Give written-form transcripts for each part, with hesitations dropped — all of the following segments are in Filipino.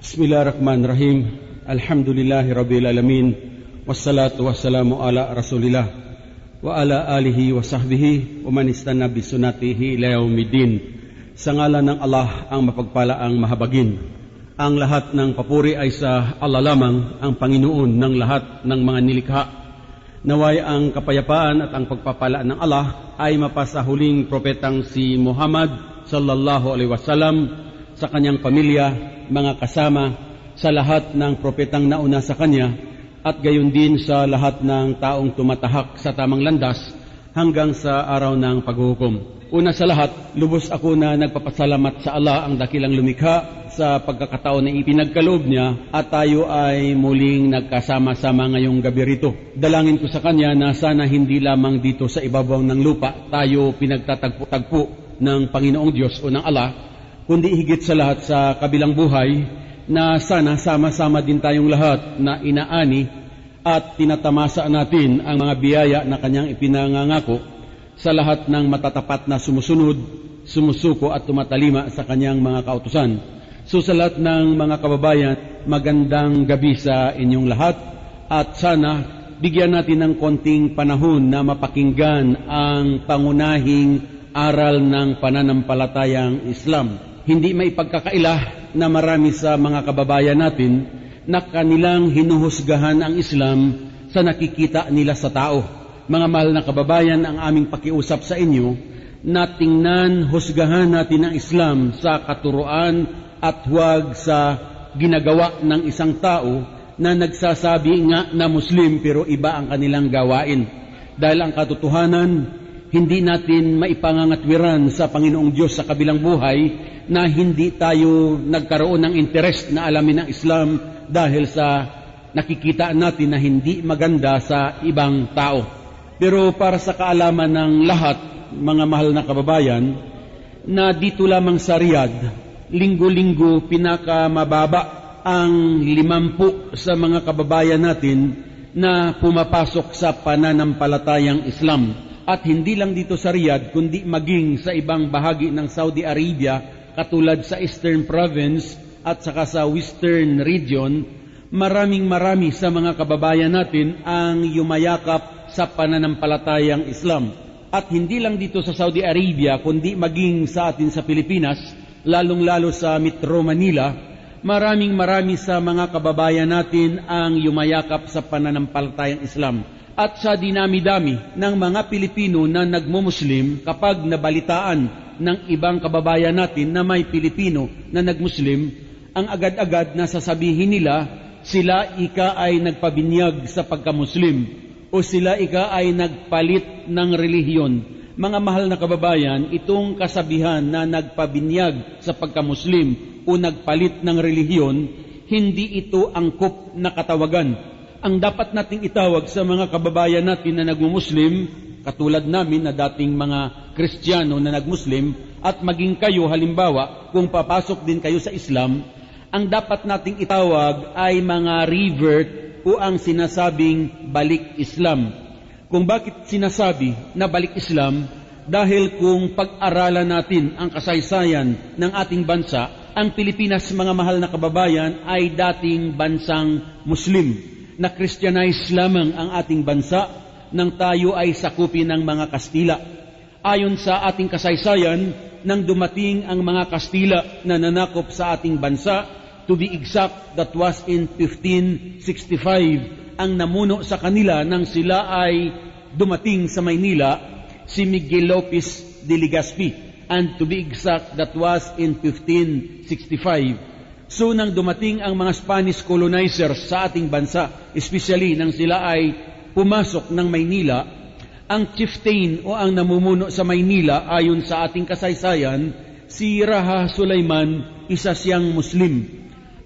Bismillahirrahmanirrahim. Alhamdulillahi rabbil alamin. Wassalatu wassalamu ala Rasulillah wa ala alihi wa sahbihi wa man istanna bi sunnatihi ila yaumiddin. Sa ngalan ng Allah ang mapagpalaang mahabagin. Ang lahat ng papuri ay sa Allah lamang, ang Panginoon ng lahat ng mga nilikha. Naway ang kapayapaan at ang pagpapala ng Allah ay mapasa huling propetang si Muhammad sallallahu alaihi wasallam, sa kanyang pamilya, mga kasama, sa lahat ng propetang nauna sa kanya, at gayon din sa lahat ng taong tumatahak sa tamang landas hanggang sa araw ng paghuhukom. Una sa lahat, lubos ako na nagpapasalamat sa Allah, ang dakilang lumikha, sa pagkakataon na ipinagkaloob niya at tayo ay muling nagkasama-sama ngayong gabi rito. Dalangin ko sa kanya na sana hindi lamang dito sa ibabaw ng lupa tayo pinagtatagpo-tagpo ng Panginoong Diyos o ng Allah, kundi higit sa lahat sa kabilang buhay, na sana sama-sama din tayong lahat na inaani at tinatamasa natin ang mga biyaya na kanyang ipinangangako sa lahat ng matatapat na sumusunod, sumusuko at tumatalima sa kanyang mga kautusan. So sa lahat ng mga kababayan, magandang gabi sa inyong lahat, at sana bigyan natin ng konting panahon na mapakinggan ang pangunahing aral ng pananampalatayang Islam. Hindi may pagkakaila na marami sa mga kababayan natin na kanilang hinuhusgahan ang Islam sa nakikita nila sa tao. Mga mahal na kababayan, ang aming pakiusap sa inyo na tingnan, husgahan natin ang Islam sa katuruan at huwag sa ginagawa ng isang tao na nagsasabi nga na Muslim pero iba ang kanilang gawain. Dahil ang katotohanan, hindi natin maipangangatwiran sa Panginoong Diyos sa kabilang buhay na hindi tayo nagkaroon ng interest na alamin ang Islam dahil sa nakikita natin na hindi maganda sa ibang tao. Pero para sa kaalaman ng lahat, mga mahal na kababayan, na dito lamang sa Riyadh, linggo-linggo pinakamababa ang 50 sa mga kababayan natin na pumapasok sa pananampalatayang Islam. At hindi lang dito sa Riyadh, kundi maging sa ibang bahagi ng Saudi Arabia, katulad sa Eastern Province at saka sa Western Region, marami sa mga kababayan natin ang yumayakap sa pananampalatayang Islam. At hindi lang dito sa Saudi Arabia, kundi maging sa atin sa Pilipinas, lalong-lalo sa Metro Manila, marami sa mga kababayan natin ang yumayakap sa pananampalatayang Islam. At sa dinami-dami ng mga Pilipino na nagmumuslim, kapag nabalitaan ng ibang kababayan natin na may Pilipino na nagmuslim, ang agad-agad na sasabihin nila, sila ika ay nagpabinyag sa pagkamuslim o sila ika ay nagpalit ng relihiyon. Mga mahal na kababayan, itong kasabihan na nagpabinyag sa pagkamuslim o nagpalit ng relihiyon, hindi ito angkop na katawagan. Ang dapat nating itawag sa mga kababayan natin na nagmumuslim, katulad namin na dating mga Kristiyano na nagmuslim, at maging kayo halimbawa kung papasok din kayo sa Islam, ang dapat nating itawag ay mga revert o ang sinasabing balik Islam. Kung bakit sinasabi na balik Islam? Dahil kung pag-aralan natin ang kasaysayan ng ating bansa, ang Pilipinas, mga mahal na kababayan, ay dating bansang Muslim. Na-Christianize lamang ang ating bansa nang tayo ay sakupin ng mga Kastila. Ayon sa ating kasaysayan, nang dumating ang mga Kastila na nanakop sa ating bansa, to be exact, that was in 1565, ang namuno sa kanila nang sila ay dumating sa Maynila, si Miguel Lopez de Legazpi. And to be exact, that was in 1565. So nang dumating ang mga Spanish colonizers sa ating bansa, especially nang sila ay pumasok ng Maynila, ang chieftain o ang namumuno sa Maynila ayon sa ating kasaysayan, si Raha Sulaiman, isa siyang Muslim.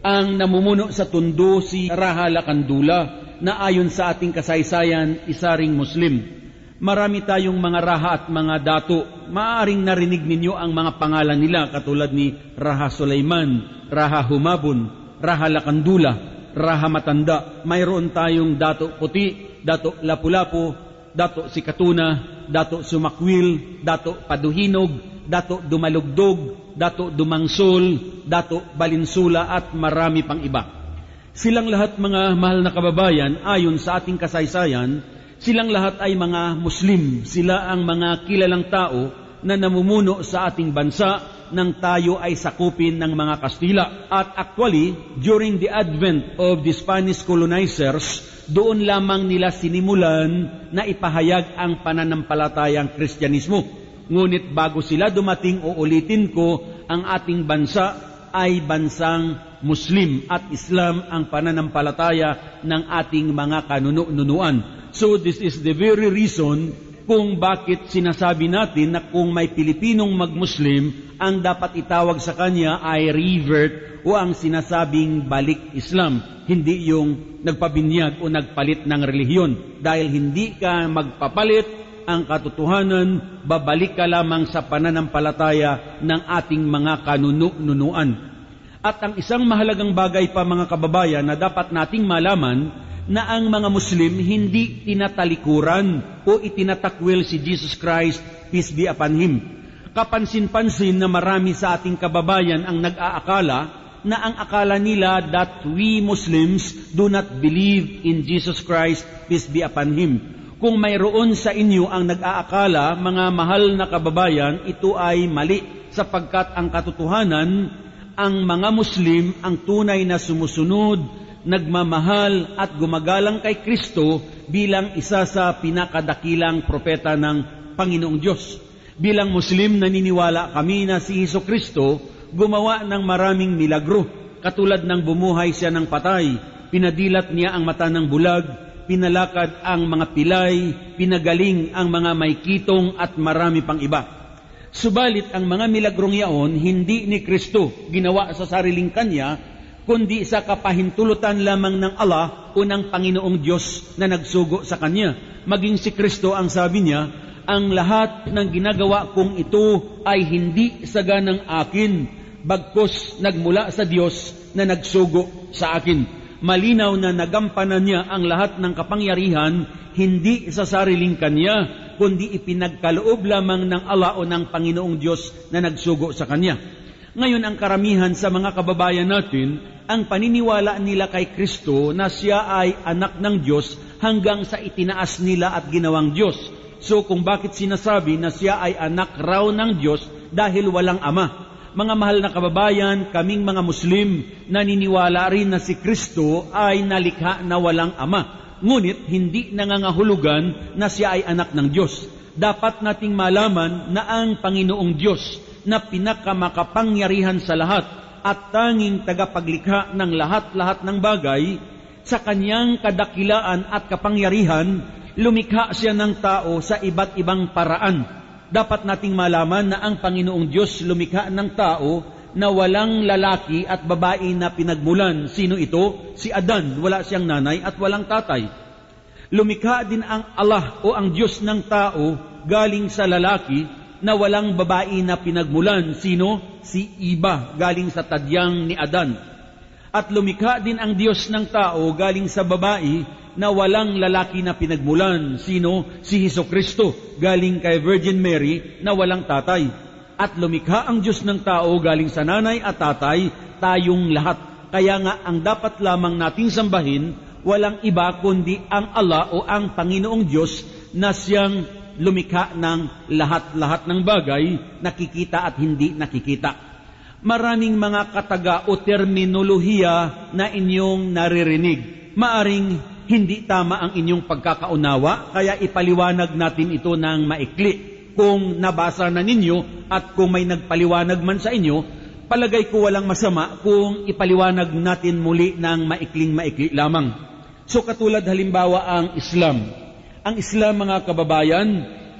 Ang namumuno sa Tondo, si Raha Lakandula, na ayon sa ating kasaysayan, isa ring Muslim. Marami tayong mga raha at mga dato. Maaaring narinig ninyo ang mga pangalan nila katulad ni Raha Sulaiman, Raha Humabon, Raha Lakandula, Raha Matanda. Mayroon tayong Dato Puti, Dato Lapu-Lapu, Dato Sikatuna, Dato Sumakwil, Dato Paduhinog, Dato Dumalugdog, Dato Dumangsol, Dato Balinsula at marami pang iba. Silang lahat mga mahal na kababayan, ayon sa ating kasaysayan, silang lahat ay mga Muslim. Sila ang mga kilalang tao na namumuno sa ating bansa nang tayo ay sakupin ng mga Kastila. At actually, during the advent of the Spanish colonizers, doon lamang nila sinimulan na ipahayag ang pananampalatayang Kristyanismo. Ngunit bago sila dumating, uulitin ko, ang ating bansa ay bansang Muslim at Islam ang pananampalataya ng ating mga kanunuan. So this is the very reason kung bakit sinasabi natin na kung may Pilipinong mag-Muslim, ang dapat itawag sa kanya ay revert o ang sinasabing balik Islam, hindi yung nagpabinyag o nagpalit ng relihiyon. Dahil hindi ka magpapalit ang katotohanan, babalik ka lamang sa pananampalataya ng ating mga kanunuan. At ang isang mahalagang bagay pa mga kababayan na dapat nating malaman, na ang mga Muslim hindi tinatalikuran o itinatakwil si Jesus Christ, peace be upon Him. Kapansin-pansin na marami sa ating kababayan ang nag-aakala na ang akala nila that we Muslims do not believe in Jesus Christ, peace be upon Him. Kung mayroon sa inyo ang nag-aakala, mga mahal na kababayan, ito ay mali sapagkat ang katotohanan, ang mga Muslim ang tunay na sumusunod, nagmamahal at gumagalang kay Kristo bilang isa sa pinakadakilang propeta ng Panginoong Diyos. Bilang Muslim, naniniwala kami na si Jesucristo gumawa ng maraming milagro, katulad ng bumuhay siya ng patay, pinadilat niya ang mata ng bulag, pinalakad ang mga pilay, pinagaling ang mga may kitong at marami pang iba. Subalit ang mga milagrong yaon hindi ni Kristo ginawa sa sariling kanya, kundi sa kapahintulutan lamang ng Allah o ng Panginoong Diyos na nagsugo sa Kanya. Maging si Kristo ang sabi niya, ang lahat ng ginagawa kong ito ay hindi saganang akin, bagkus nagmula sa Diyos na nagsugo sa akin. Malinaw na nagampanan niya ang lahat ng kapangyarihan, hindi sa sariling Kanya, kundi ipinagkaloob lamang ng Allah o ng Panginoong Diyos na nagsugo sa Kanya. Ngayon, ang karamihan sa mga kababayan natin, ang paniniwala nila kay Kristo na siya ay anak ng Diyos hanggang sa itinaas nila at ginawang Diyos. So kung bakit sinasabi na siya ay anak raw ng Diyos dahil walang ama. Mga mahal na kababayan, kaming mga Muslim, naniniwala rin na si Kristo ay nalikha na walang ama. Ngunit hindi nangangahulugan na siya ay anak ng Diyos. Dapat nating malaman na ang Panginoong Diyos na pinakamakapangyarihan sa lahat at tanging tagapaglikha ng lahat-lahat ng bagay, sa kanyang kadakilaan at kapangyarihan, lumikha siya ng tao sa iba't ibang paraan. Dapat nating malaman na ang Panginoong Diyos lumikha ng tao na walang lalaki at babae na pinagmulan. Sino ito? Si Adan, wala siyang nanay at walang tatay. Lumikha din ang Allah o ang Diyos ng tao galing sa lalaki na walang babae na pinagmulan. Sino? Si Iba, galing sa tadyang ni Adan. At lumikha din ang Diyos ng tao galing sa babae na walang lalaki na pinagmulan. Sino? Si Jesucristo, galing kay Virgin Mary na walang tatay. At lumikha ang Diyos ng tao galing sa nanay at tatay, tayong lahat. Kaya nga ang dapat lamang nating sambahin, walang iba kundi ang Allah o ang Panginoong Diyos na siyang lumikha ng lahat-lahat ng bagay, nakikita at hindi nakikita. Maraming mga kataga o terminolohiya na inyong naririnig. Maaring hindi tama ang inyong pagkakaunawa, kaya ipaliwanag natin ito ng maikli. Kung nabasa na ninyo at kung may nagpaliwanag man sa inyo, palagay ko walang masama kung ipaliwanag natin muli ng maikling-maikli lamang. So katulad halimbawa ang Islam. Ang Islam, mga kababayan,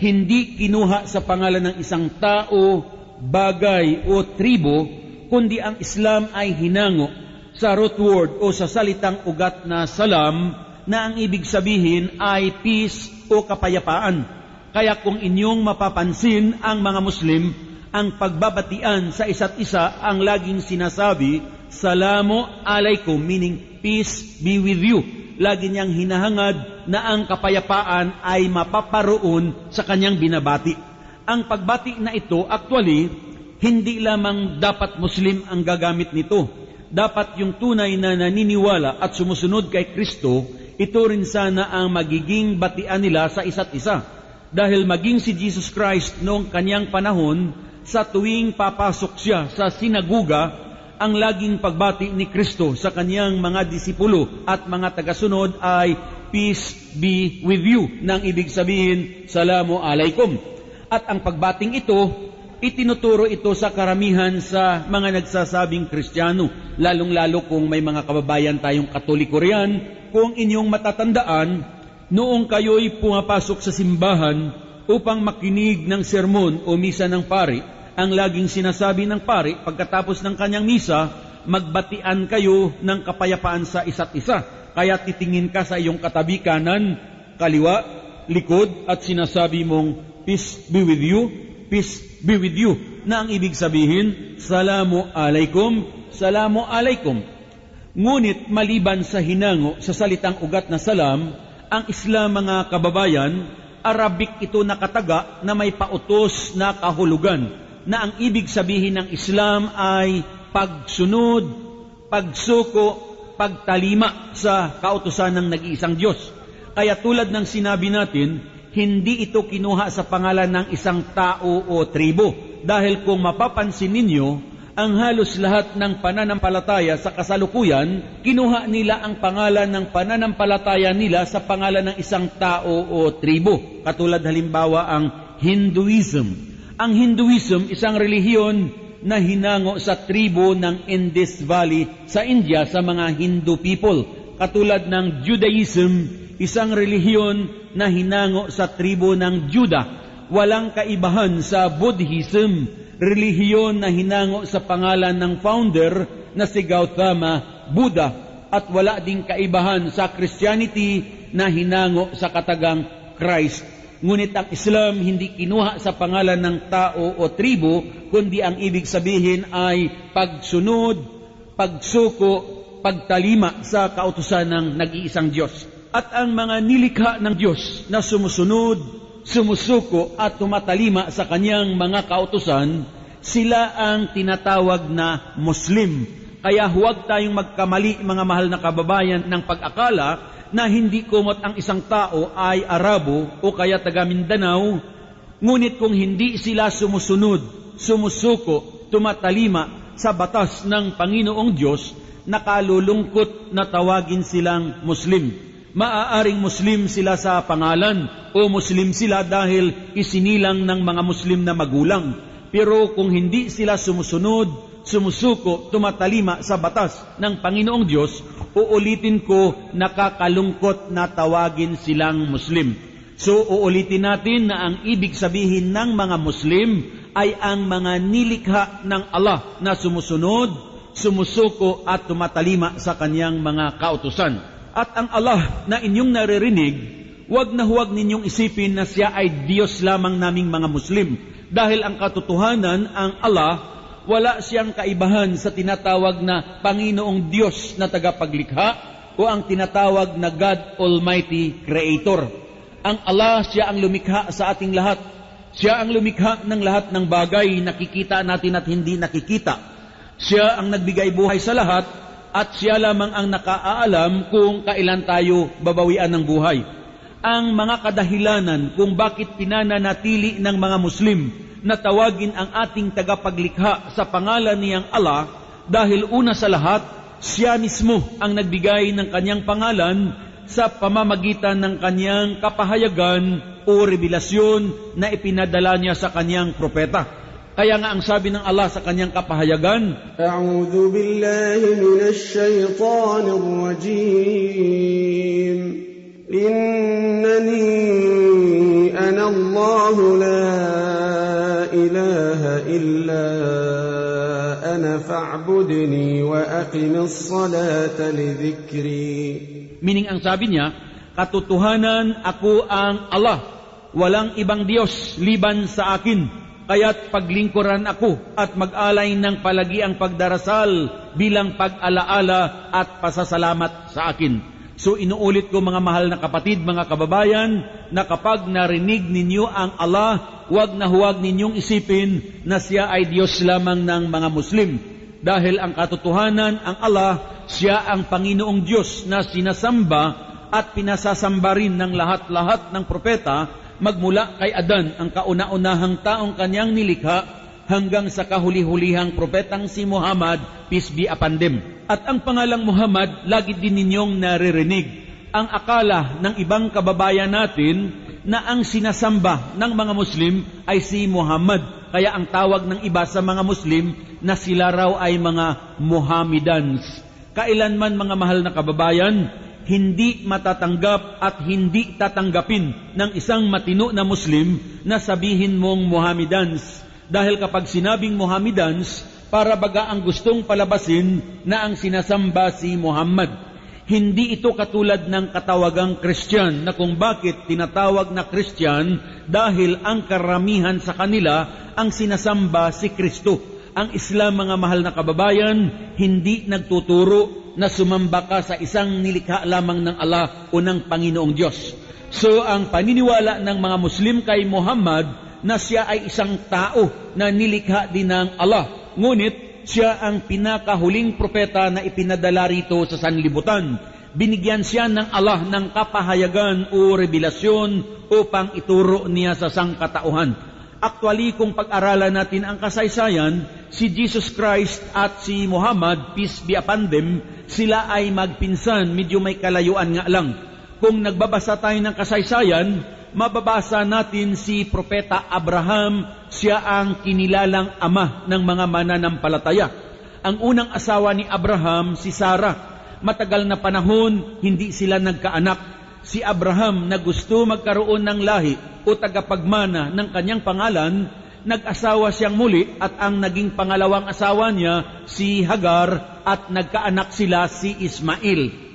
hindi kinuha sa pangalan ng isang tao, bagay o tribo, kundi ang Islam ay hinango sa root word o sa salitang ugat na salam, na ang ibig sabihin ay peace o kapayapaan. Kaya kung inyong mapapansin ang mga Muslim, ang pagbabatian sa isa't isa ang laging sinasabi, Salamu alaikum, meaning peace be with you. Lagi niyang hinahangad na ang kapayapaan ay mapaparoon sa kanyang binabati. Ang pagbati na ito, actually, Hindi lamang dapat Muslim ang gagamit nito. Dapat yung tunay na naniniwala at sumusunod kay Kristo, ito rin sana ang magiging batian nila sa isa't isa. Dahil maging si Jesus Christ noong kanyang panahon, sa tuwing papasok siya sa sinaguga, ang laging pagbati ni Kristo sa kanyang mga disipulo at mga tagasunod ay, "Peace be with you," nang ibig sabihin, "Salamu alaikum." At ang pagbating ito, itinuturo ito sa karamihan sa mga nagsasabing Kristiyano, lalong-lalo kung may mga kababayan tayong Katoliko riyan. Kung inyong matatandaan, noong kayo'y pumapasok sa simbahan upang makinig ng sermon o misa ng pari, ang laging sinasabi ng pari pagkatapos ng kanyang misa, magbatian kayo ng kapayapaan sa isa't isa. Kaya titingin ka sa iyong katabi, kanan, kaliwa, likod, at sinasabi mong, "Peace be with you, peace be with you," na ang ibig sabihin, "Salamu alaikum, salamu alaikum." Ngunit maliban sa hinango sa salitang ugat na salam, ang Islam, mga kababayan, Arabic ito nakataga na may pautos na kahulugan, na ang ibig sabihin ng Islam ay pagsunod, pagsuko, pagtalima sa kautusan ng nag-iisang Diyos. Kaya tulad ng sinabi natin, hindi ito kinuha sa pangalan ng isang tao o tribo. Dahil kung mapapansin ninyo, ang halos lahat ng pananampalataya sa kasalukuyan, kinuha nila ang pangalan ng pananampalataya nila sa pangalan ng isang tao o tribo. Katulad halimbawa ang Hinduism. Ang Hinduism, isang relihiyon na hinango sa tribo ng Indus Valley sa India, sa mga Hindu people. Katulad ng Judaism, isang relihiyon na hinango sa tribo ng Juda. Walang kaibahan sa Buddhism, relihiyon na hinango sa pangalan ng founder na si Gautama Buddha. At wala ding kaibahan sa Christianity na hinango sa katagang Christ. Ngunit ang Islam hindi kinuha sa pangalan ng tao o tribo, kundi ang ibig sabihin ay pagsunod, pagsuko, pagtalima sa kautusan ng nag-iisang Diyos. At ang mga nilikha ng Diyos na sumusunod, sumusuko at tumatalima sa kanyang mga kautusan, sila ang tinatawag na Muslim. Kaya huwag tayong magkamali, mga mahal na kababayan, ng pag-akala na hindi kumot ang isang tao ay Arabo o kaya taga Mindanao. Ngunit kung hindi sila sumusunod, sumusuko, tumatalima sa batas ng Panginoong Diyos, nakalulungkot na tawagin silang Muslim. Maaaring Muslim sila sa pangalan o Muslim sila dahil isinilang ng mga Muslim na magulang. Pero kung hindi sila sumusunod, sumusuko, tumatalima sa batas ng Panginoong Diyos, uulitin ko, nakakalungkot na tawagin silang Muslim. So uulitin natin na ang ibig sabihin ng mga Muslim ay ang mga nilikha ng Allah na sumusunod, sumusuko at tumatalima sa kanyang mga kautusan. At ang Allah na inyong naririnig, huwag na huwag ninyong isipin na siya ay Diyos lamang naming mga Muslim. Dahil ang katotohanan, ang Allah, wala siyang kaibahan sa tinatawag na Panginoong Diyos na tagapaglikha o ang tinatawag na God Almighty Creator. Ang Allah, siya ang lumikha sa ating lahat. Siya ang lumikha ng lahat ng bagay nakikita natin at hindi nakikita. Siya ang nagbigay buhay sa lahat at siya lamang ang nakaalam kung kailan tayo babawian ng buhay. Ang mga kadahilanan kung bakit pinananatili ng mga Muslim na tawagin ang ating tagapaglikha sa pangalan niyang Allah, dahil una sa lahat, siya mismo ang nagbigay ng kanyang pangalan sa pamamagitan ng kanyang kapahayagan o revelasyon na ipinadala niya sa kanyang propeta. Kaya nga ang sabi ng Allah sa kanyang kapahayagan, A'udhu billahi minash shaytanir rajim. Innani ana Allah la ilaha illa ana fa'budni wa aqimis salata li dhikri. Meaning ang sabi niya, katotohanan ako ang Allah, walang ibang Diyos liban sa akin, kaya't paglingkuran ako at mag-alay ng palagi ang pagdarasal bilang pag-alaala at pasasalamat sa akin. So inuulit ko mga mahal na kapatid, mga kababayan, na kapag narinig ninyo ang Allah, huwag na huwag ninyong isipin na siya ay Diyos lamang ng mga Muslim. Dahil ang katotohanan, ang Allah, siya ang Panginoong Diyos na sinasamba at pinasasamba rin ng lahat-lahat ng propeta magmula kay Adan, ang kauna-unahang taong kanyang nilikha, hanggang sa kahuli-hulihang propetang si Muhammad, peace be upon them. At ang pangalang Muhammad, lagi din ninyong naririnig. Ang akala ng ibang kababayan natin na ang sinasamba ng mga Muslim ay si Muhammad. Kaya ang tawag ng iba sa mga Muslim na sila raw ay mga Mohammedans. Kailanman mga mahal na kababayan, hindi matatanggap at hindi tatanggapin ng isang matino na Muslim na sabihin mong Mohammedans. Dahil kapag sinabing Mohammedans, para baga ang gustong palabasin na ang sinasamba si Muhammad. Hindi ito katulad ng katawagang Christian na kung bakit tinatawag na Christian dahil ang karamihan sa kanila ang sinasamba si Kristo. Ang Islam, mga mahal na kababayan, hindi nagtuturo na sumamba ka sa isang nilikha lamang ng Allah o ng Panginoong Diyos. So ang paniniwala ng mga Muslim kay Muhammad na siya ay isang tao na nilikha din ng Allah. Ngunit siya ang pinakahuling propeta na ipinadala rito sa sanlibutan. Binigyan siya ng Allah ng kapahayagan o revelasyon upang ituro niya sa sangkatauhan. Actually, kung pag-aralan natin ang kasaysayan, si Jesus Christ at si Muhammad, peace be upon them, sila ay magpinsan, medyo may kalayuan nga lang. Kung nagbabasa tayo ng kasaysayan, mababasa natin si Propeta Abraham, siya ang kinilalang ama ng mga mananampalataya. Ang unang asawa ni Abraham, si Sarah. Matagal na panahon, hindi sila nagkaanak. Si Abraham na gusto magkaroon ng lahi o tagapagmana ng kanyang pangalan, nag-asawa siyang muli at ang naging pangalawang asawa niya, si Hagar, at nagkaanak sila si Ismail.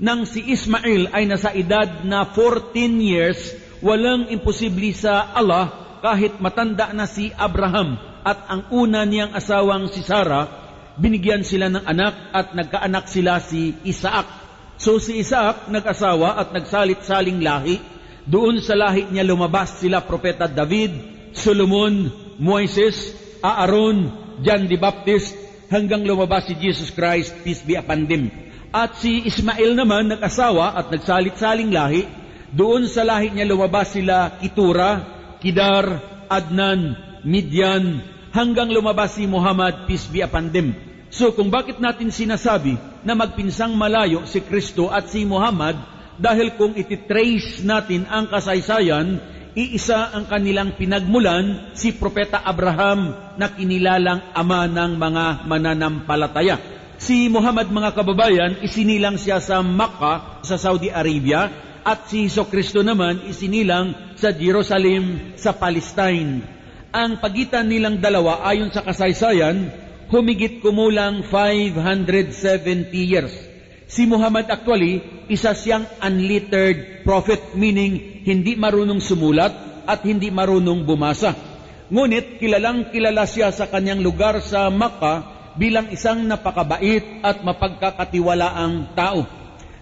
Nang si Ismail ay nasa edad na 14 years, walang imposible sa Allah kahit matanda na si Abraham at ang una niyang asawang si Sarah, binigyan sila ng anak at nagkaanak sila si Isaac. So si Isaac nag-asawa at nagsalit-saling lahi. Doon sa lahi niya lumabas sila Propeta David, Solomon, Moises, Aaron, John the Baptist, hanggang lumabas si Jesus Christ, peace be upon them. At si Ismail naman nag-asawa at nagsalit-saling lahi. Doon sa lahi niya lumabas sila Ketura, Kedar, Adnan, Midian, hanggang lumabas si Muhammad, peace be upon them. So kung bakit natin sinasabi na magpinsang malayo si Kristo at si Muhammad, dahil kung ititrace natin ang kasaysayan, iisa ang kanilang pinagmulan, si Propeta Abraham na kinilalang ama ng mga mananampalataya. Si Muhammad, mga kababayan, isinilang siya sa Makkah, sa Saudi Arabia, at si Jesucristo naman isinilang sa Jerusalem, sa Palestine. Ang pagitan nilang dalawa ayon sa kasaysayan, humigit kumulang 570 years. Si Muhammad actually, isa siyang unlettered prophet, meaning hindi marunong sumulat at hindi marunong bumasa. Ngunit kilalang kilala siya sa kanyang lugar sa Makkah bilang isang napakabait at mapagkakatiwalaang tao.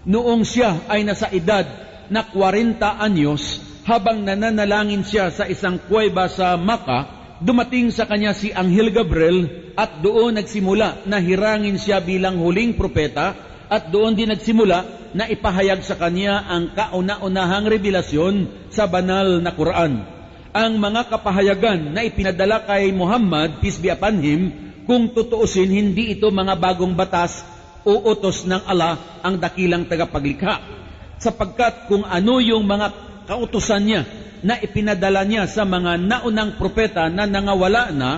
Noong siya ay nasa edad na 40 anyos, habang nananalangin siya sa isang kuweba sa Makkah, dumating sa kanya si Anghel Gabriel at doon nagsimula na hirangin siya bilang huling propeta at doon din nagsimula na ipahayag sa kanya ang kauna-unahang revelasyon sa banal na Quran. Ang mga kapahayagan na ipinadala kay Muhammad, peace be upon him, kung tutuusin, hindi ito mga bagong batas o utos ng Allah ang dakilang tagapaglikha. Sapagkat kung ano yung mga kautusan niya na ipinadala niya sa mga naunang propeta na nangawala na,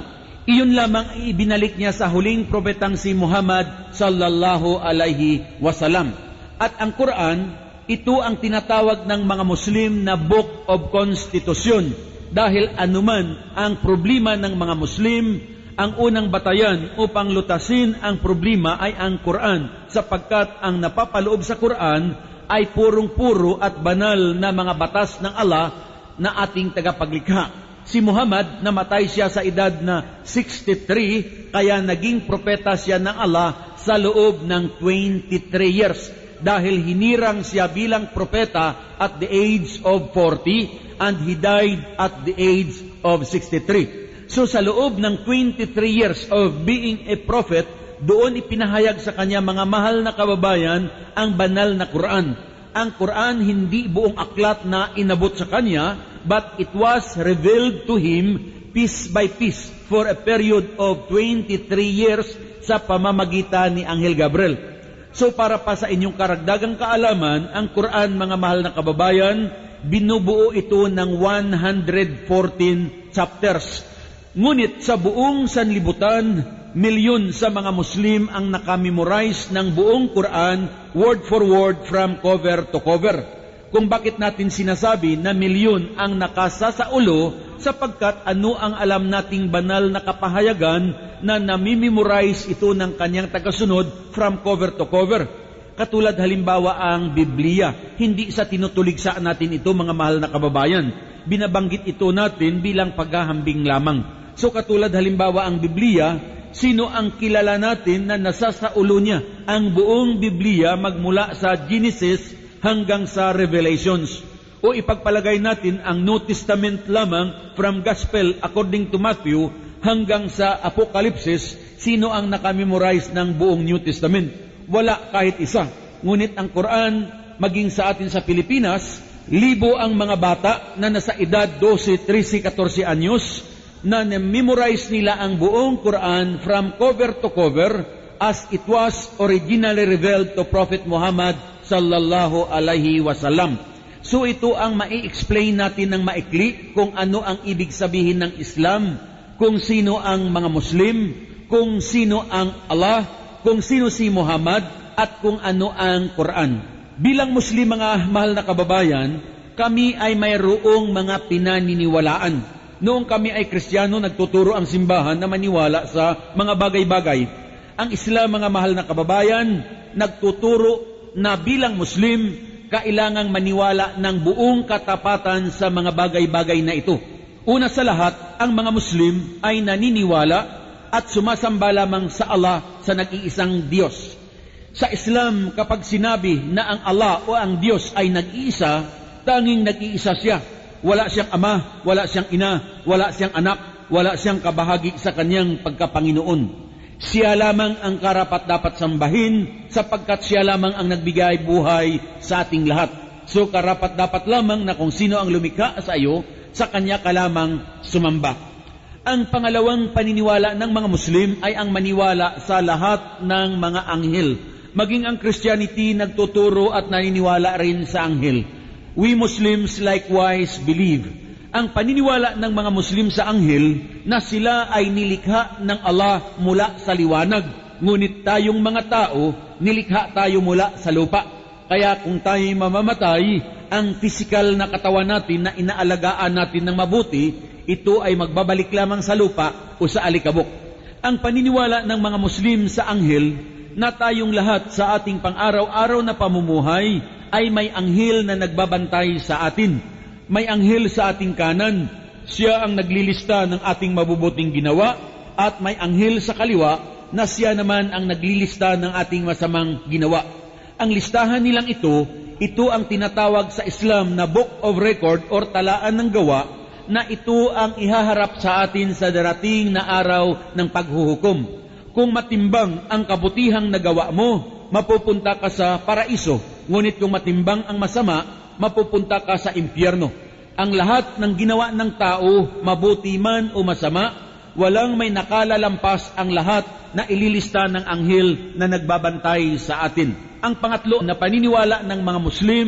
iyon lamang ibinalik niya sa huling propetang si Muhammad sallallahu alaihi wasallam. At ang Quran, ito ang tinatawag ng mga Muslim na Book of Constitution. Dahil anuman ang problema ng mga Muslim, ang unang batayan upang lutasin ang problema ay ang Quran, sapagkat ang napapaloob sa Quran ay purong-puro at banal na mga batas ng Allah na ating tagapaglikha. Si Muhammad, namatay siya sa edad na 63, kaya naging propeta siya ng Allah sa loob ng 23 years. dahil hinirang siya bilang propeta at the age of 40 and he died at the age of 63. So sa loob ng 23 years of being a prophet, doon ipinahayag sa kanya, mga mahal na kababayan, ang banal na Quran. Ang Quran hindi buong aklat na inabot sa kanya, but it was revealed to him piece by piece for a period of 23 years sa pamamagitan ni Anghel Gabriel. So para pa sa inyong karagdagang kaalaman, ang Quran, mga mahal na kababayan, binubuo ito ng 114 chapters. Ngunit sa buong sanlibutan, milyon sa mga Muslim ang nakamemorize ng buong Quran word for word from cover to cover. Kung bakit natin sinasabi na milyon ang nakasasaulo, sapagkat ano ang alam nating banal na kapahayagan na namimemorize ito ng kanyang tagasunod from cover to cover. Katulad halimbawa ang Biblia, hindi sa tinutuligsaan natin ito, mga mahal na kababayan. Binabanggit ito natin bilang paghahambing lamang. So katulad halimbawa ang Biblia, sino ang kilala natin na nasasaulo niya ang buong Biblia magmula sa Genesis hanggang sa Revelations? O ipagpalagay natin ang New Testament lamang from Gospel according to Matthew hanggang sa Apocalypse, sino ang nakamemorize ng buong New Testament? Wala kahit isa. Ngunit ang Quran, maging sa atin sa Pilipinas, libo ang mga bata na nasa edad 12, 13, 14 anyos na memorize nila ang buong Quran from cover to cover as it was originally revealed to Prophet Muhammad sallallahu alaihi wasallam. So ito ang mai-explain natin ng maikli kung ano ang ibig sabihin ng Islam, kung sino ang mga Muslim, kung sino ang Allah, kung sino si Muhammad, at kung ano ang Quran. Bilang Muslim, mga mahal na kababayan, kami ay mayroong mga pinaniniwalaan. Noong kami ay Kristiyano, nagtuturo ang simbahan na maniwala sa mga bagay-bagay. Ang Islam, mga mahal na kababayan, nagtuturo na bilang Muslim, kailangang maniwala ng buong katapatan sa mga bagay-bagay na ito. Una sa lahat, ang mga Muslim ay naniniwala at sumasamba lamang sa Allah, sa nag-iisang Diyos. Sa Islam, kapag sinabi na ang Allah o ang Diyos ay nag-iisa, tanging nag-iisa siya. Wala siyang ama, wala siyang ina, wala siyang anak, wala siyang kabahagi sa kanyang pagkapanginoon. Siya lamang ang karapat-dapat sambahin sapagkat siya lamang ang nagbigay buhay sa ating lahat. So karapat-dapat lamang na kung sino ang lumikha sa iyo, sa kanya ka lamang sumamba. Ang pangalawang paniniwala ng mga Muslim ay ang maniwala sa lahat ng mga anghel. Maging ang Christianity nagtuturo at naniniwala rin sa anghel. We Muslims likewise believe. Ang paniniwala ng mga Muslim sa anghel na sila ay nilikha ng Allah mula sa liwanag. Ngunit tayong mga tao, nilikha tayo mula sa lupa. Kaya kung tayo mamamatay, ang pisikal na katawan natin na inaalagaan natin ng mabuti, ito ay magbabalik lamang sa lupa o sa alikabok. Ang paniniwala ng mga Muslim sa anghel na tayong lahat sa ating pang-araw-araw na pamumuhay ay may anghel na nagbabantay sa atin. May anghel sa ating kanan, siya ang naglilista ng ating mabubuting ginawa, at may anghel sa kaliwa na siya naman ang naglilista ng ating masamang ginawa. Ang listahan nilang ito ang tinatawag sa Islam na Book of Record or talaan ng gawa, na ito ang ihaharap sa atin sa darating na araw ng paghuhukom. Kung matimbang ang kabutihang nagawa mo, mapupunta ka sa paraiso, ngunit kung matimbang ang masama, mapupunta ka sa impyerno. Ang lahat ng ginawa ng tao, mabuti man o masama, walang may nakalalampas ang lahat na ililista ng anghel na nagbabantay sa atin. Ang pangatlo na paniniwala ng mga Muslim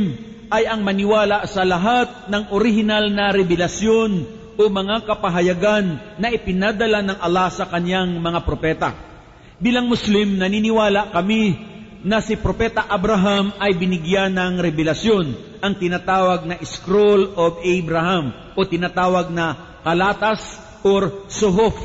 ay ang maniwala sa lahat ng orihinal na revelasyon o mga kapahayagan na ipinadala ng Allah sa kanyang mga propeta. Bilang Muslim, naniniwala kami na si Propeta Abraham ay binigyan ng revelasyon, ang tinatawag na Scroll of Abraham o tinatawag na Kalatas or Suhuf.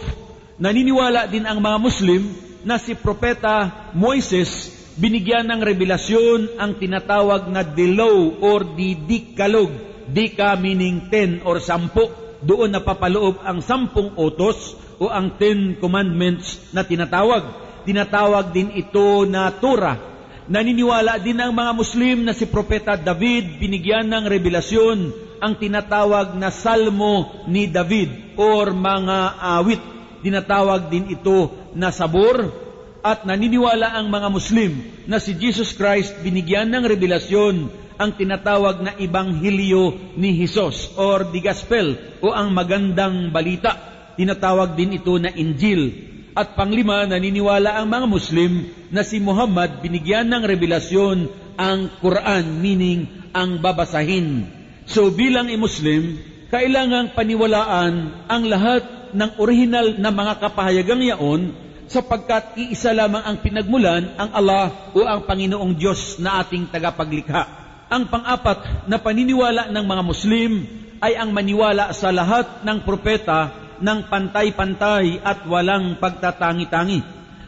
Naniniwala din ang mga Muslim na si Propeta Moises binigyan ng revelasyon, ang tinatawag na the law or the Decalogue. Dika meaning 10 or 10. Doon napapaloob ang 10 utos o ang 10 commandments na tinatawag. Tinatawag din ito na Torah. Naniniwala din ang mga Muslim na si Propeta David binigyan ng revelasyon ang tinatawag na Salmo ni David or mga awit. Tinatawag din ito na sabor. At naniniwala ang mga Muslim na si Jesus Christ binigyan ng revelasyon ang tinatawag na Ebanghelyo ni Jesus or the Gospel o ang magandang balita. Tinatawag din ito na Injil. At panglima, naniniwala ang mga Muslim na si Muhammad binigyan ng revelasyon ang Quran, meaning ang babasahin. So bilang Muslim, kailangang paniwalaan ang lahat ng original na mga kapahayagang yaon sapagkat iisa lamang ang pinagmulan, ang Allah o ang Panginoong Diyos na ating tagapaglikha. Ang pang-apat na paniniwala ng mga Muslim ay ang maniwala sa lahat ng propeta ng pantay-pantay at walang pagtatangi-tangi.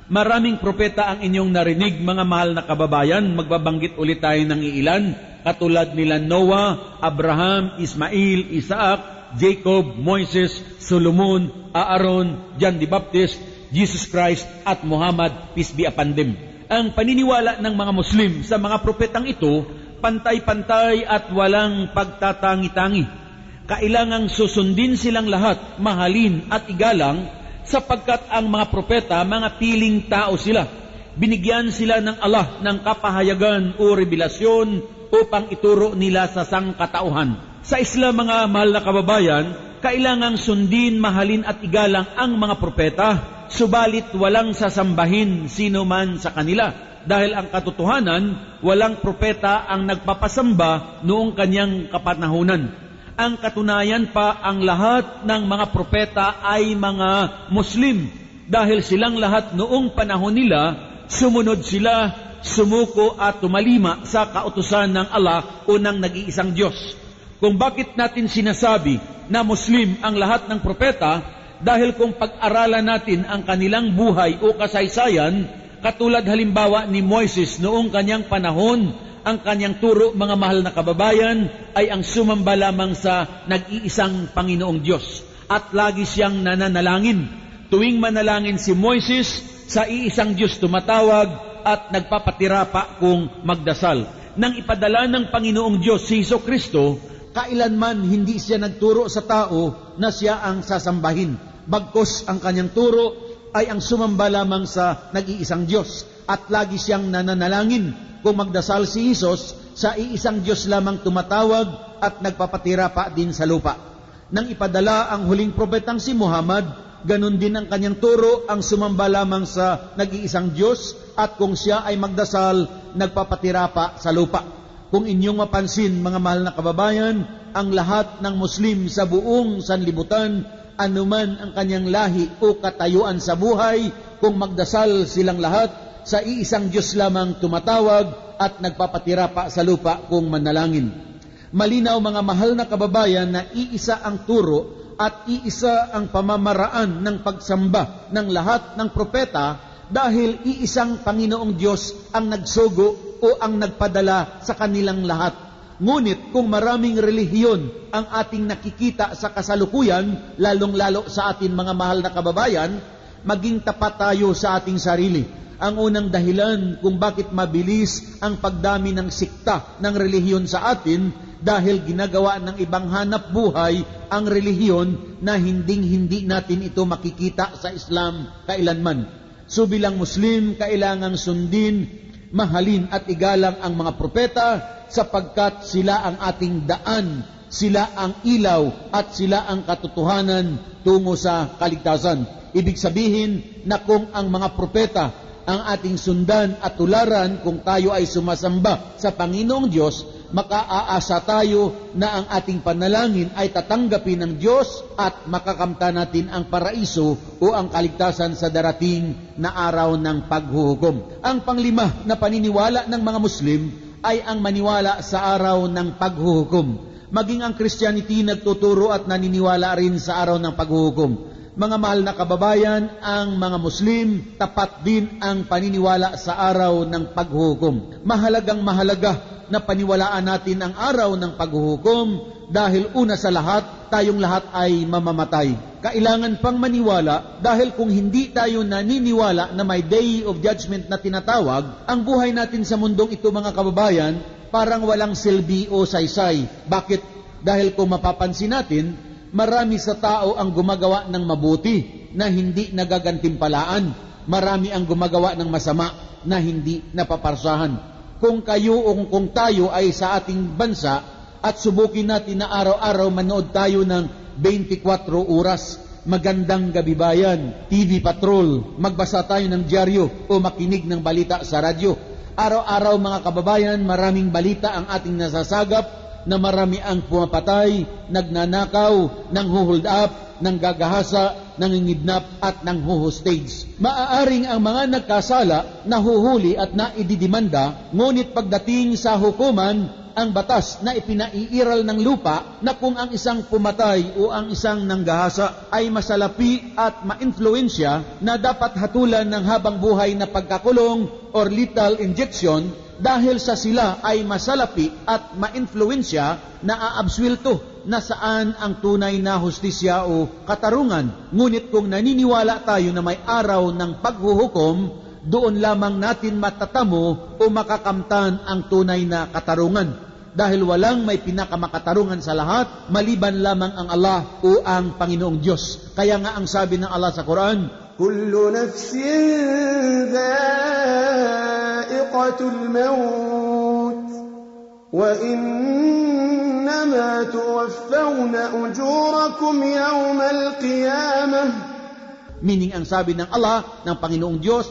Maraming propeta ang inyong narinig, mga mahal na kababayan. Magbabanggit ulit tayo ng iilan, katulad nila Noah, Abraham, Ismail, Isaac, Jacob, Moises, Solomon, Aaron, John the Baptist, Jesus Christ at Muhammad, peace be upon them. Ang paniniwala ng mga Muslim sa mga propetang ito, pantay-pantay at walang pagtatangi-tangi. Kailangang susundin silang lahat, mahalin at igalang, sapagkat ang mga propeta, mga piling tao sila. Binigyan sila ng Allah ng kapahayagan o revelasyon upang ituro nila sa sangkatauhan. Sa Islam, mga mahal na kababayan, kailangang sundin, mahalin at igalang ang mga propeta, subalit walang sasambahin sino man sa kanila. Dahil ang katotohanan, walang propeta ang nagpapasamba noong kanyang kapanahunan. Ang katunayan pa, ang lahat ng mga propeta ay mga Muslim. Dahil silang lahat noong panahon nila, sumunod sila, sumuko at tumalima sa kautusan ng Allah o ng nag-iisang Diyos. Kung bakit natin sinasabi na Muslim ang lahat ng propeta, dahil kung pag-aralan natin ang kanilang buhay o kasaysayan, katulad halimbawa ni Moises noong kanyang panahon, ang kanyang turo, mga mahal na kababayan, ay ang sumamba lamang sa nag-iisang Panginoong Diyos. At lagi siyang nananalangin. Tuwing manalangin si Moises, sa iisang Diyos tumatawag at nagpapatira pa kung magdasal. Nang ipadala ng Panginoong Diyos si Jesucristo, kailanman hindi siya nagturo sa tao na siya ang sasambahin. Bagkus ang kanyang turo ay ang sumamba lamang sa nag-iisang Diyos. At lagi siyang nananalangin. Kung magdasal si Jesus, sa iisang Diyos lamang tumatawag at nagpapatira pa din sa lupa. Nang ipadala ang huling propetang si Muhammad, ganun din ang kanyang turo, ang sumamba lamang sa nag-iisang Diyos, at kung siya ay magdasal, nagpapatira pa sa lupa. Kung inyong mapansin, mga mahal na kababayan, ang lahat ng Muslim sa buong sanlibutan, anuman ang kanyang lahi o katayuan sa buhay, kung magdasal silang lahat, sa iisang Diyos lamang tumatawag at nagpapatira pa sa lupa kung manalangin. Malinaw, mga mahal na kababayan, na iisa ang turo at iisa ang pamamaraan ng pagsamba ng lahat ng propeta dahil iisang Panginoong Diyos ang nagsugo o ang nagpadala sa kanilang lahat. Ngunit kung maraming relihiyon ang ating nakikita sa kasalukuyan, lalong-lalo sa atin, mga mahal na kababayan, maging tapat tayo sa ating sarili. Ang unang dahilan kung bakit mabilis ang pagdami ng sikta ng relihiyon sa atin, dahil ginagawa ng ibang hanap buhay ang relihiyon na hindi natin ito makikita sa Islam kailanman. So bilang Muslim, kailangang sundin, mahalin at igalang ang mga propeta sapagkat sila ang ating daan, sila ang ilaw at sila ang katotohanan tungo sa kaligtasan. Ibig sabihin na kung ang mga propeta ang ating sundan at tularan, kung tayo ay sumasamba sa Panginoong Diyos, makaaasa tayo na ang ating panalangin ay tatanggapin ng Diyos at makakamta natin ang paraiso o ang kaligtasan sa darating na araw ng paghuhukom. Ang panglima na paniniwala ng mga Muslim ay ang maniwala sa araw ng paghuhukom. Maging ang Christianity nagtuturo at naniniwala rin sa araw ng paghuhukom. Mga mahal na kababayan, ang mga Muslim, tapat din ang paniniwala sa araw ng paghuhukom. Mahalagang mahalaga na paniwalaan natin ang araw ng paghuhukom dahil una sa lahat, tayong lahat ay mamamatay. Kailangan pang maniwala dahil kung hindi tayo naniniwala na may Day of Judgment na tinatawag, ang buhay natin sa mundong ito mga kababayan, parang walang silbi o saysay. Bakit? Dahil kung mapapansin natin, marami sa tao ang gumagawa ng mabuti na hindi nagagantimpalaan. Marami ang gumagawa ng masama na hindi napaparsahan. Kung kayo o kung tayo ay sa ating bansa at subukin natin na araw-araw manood tayo ng 24 oras, magandang gabi bayan, TV Patrol, magbasa tayo ng dyaryo o makinig ng balita sa radyo. Araw-araw mga kababayan, maraming balita ang ating nasasagap na marami ang pumapatay, nagnanakaw, nanghuhold up, nanggagahasa, nangingidnap at nanghuhostage. Maaaring ang mga nagkasala nahuhuli at naididimanda, ngunit pagdating sa hukuman, ang batas na ipinaiiral ng lupa na kung ang isang pumatay o ang isang nanggahasa ay masalapi at ma-influensya na dapat hatulan ng habang buhay na pagkakulong or lethal injection dahil sa sila ay masalapi at ma-influensya na aabswelto na saan ang tunay na hustisya o katarungan. Ngunit kung naniniwala tayo na may araw ng paghuhukom, doon lamang natin matatamo o makakamtan ang tunay na katarungan. Dahil walang may pinakamakatarungan sa lahat, maliban lamang ang Allah o ang Panginoong Diyos. Kaya nga ang sabi ng Allah sa Quran, Kullu nafsin dha'iqatul maut wa innama tuwaffawna ujurakum yawmal qiyamah. Meaning ang sabi ng Allah, ng Panginoong Diyos,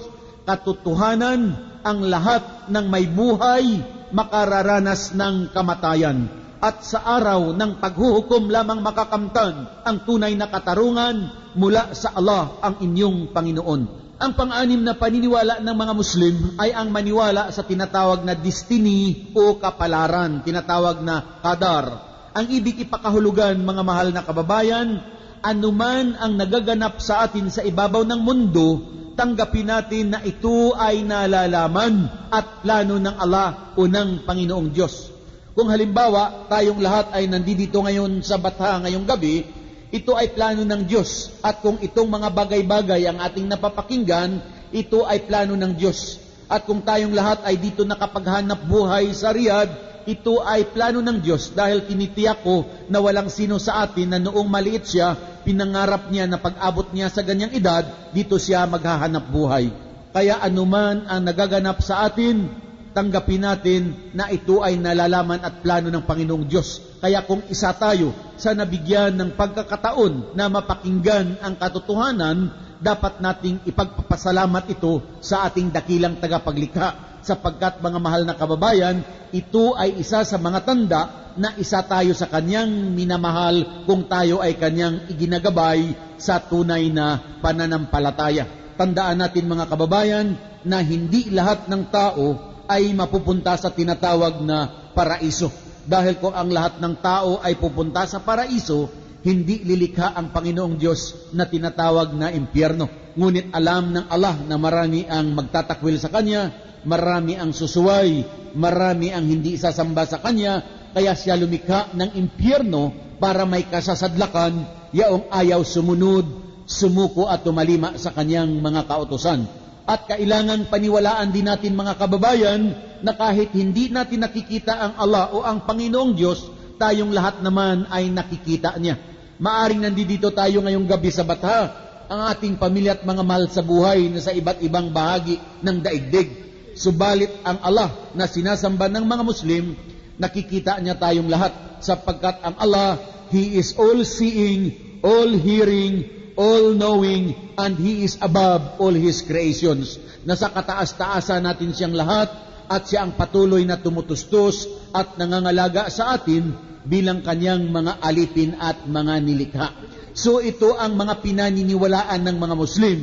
katotohanan ang lahat ng may buhay makararanas ng kamatayan. At sa araw ng paghuhukom lamang makakamtan ang tunay na katarungan mula sa Allah ang inyong Panginoon. Ang pang-anim na paniniwala ng mga Muslim ay ang maniwala sa tinatawag na destiny o kapalaran, tinatawag na qadar. Ang ibig ipakahulugan, mga mahal na kababayan, anuman ang nagaganap sa atin sa ibabaw ng mundo, tanggapin natin na ito ay nalalaman at plano ng Allah o ng Panginoong Diyos. Kung halimbawa, tayong lahat ay nandito ngayon sa Batha ngayong gabi, ito ay plano ng Diyos. At kung itong mga bagay-bagay ang ating napapakinggan, ito ay plano ng Diyos. At kung tayong lahat ay dito nakapaghanap buhay sa Riyadh, ito ay plano ng Diyos dahil tinitiyak ko na walang sino sa atin na noong maliit siya, pinangarap niya na pag-abot niya sa ganyang edad, dito siya maghahanap buhay. Kaya anuman ang nagaganap sa atin, tanggapin natin na ito ay nalalaman at plano ng Panginoong Diyos. Kaya kung isa tayo sa nabigyan ng pagkakataon na mapakinggan ang katotohanan, dapat nating ipagpapasalamat ito sa ating dakilang tagapaglikha. Sapagkat mga mahal na kababayan, ito ay isa sa mga tanda na isa tayo sa Kanyang minamahal kung tayo ay Kanyang iginagabay sa tunay na pananampalataya. Tandaan natin mga kababayan na hindi lahat ng tao ay mapupunta sa tinatawag na paraiso. Dahil kung ang lahat ng tao ay pupunta sa paraiso, hindi lilikha ang Panginoong Diyos na tinatawag na impyerno. Ngunit alam ng Allah na marami ang magtatakwil sa Kanya, marami ang susuway, marami ang hindi sasamba sa Kanya, kaya siya lumikha ng impyerno para may kasasadlakan yaong ayaw sumunod, sumuko at tumalima sa Kanyang mga kautusan. At kailangan paniwalaan din natin mga kababayan na kahit hindi natin nakikita ang Allah o ang Panginoong Diyos, tayong lahat naman ay nakikita Niya. Maaring nandito tayo ngayong gabi sa Batha, ang ating pamilya at mga mahal sa buhay na sa iba't ibang bahagi ng daigdig. Subalit ang Allah na sinasamba ng mga Muslim, nakikita Niya tayong lahat sapagkat ang Allah, He is all-seeing, all-hearing, all-knowing, and He is above all His creations. Nasa kataas-taasan natin siyang lahat at siya ang patuloy na tumutustos at nangangalaga sa atin bilang Kanyang mga alipin at mga nilikha. So ito ang mga pinaniniwalaan ng mga Muslim.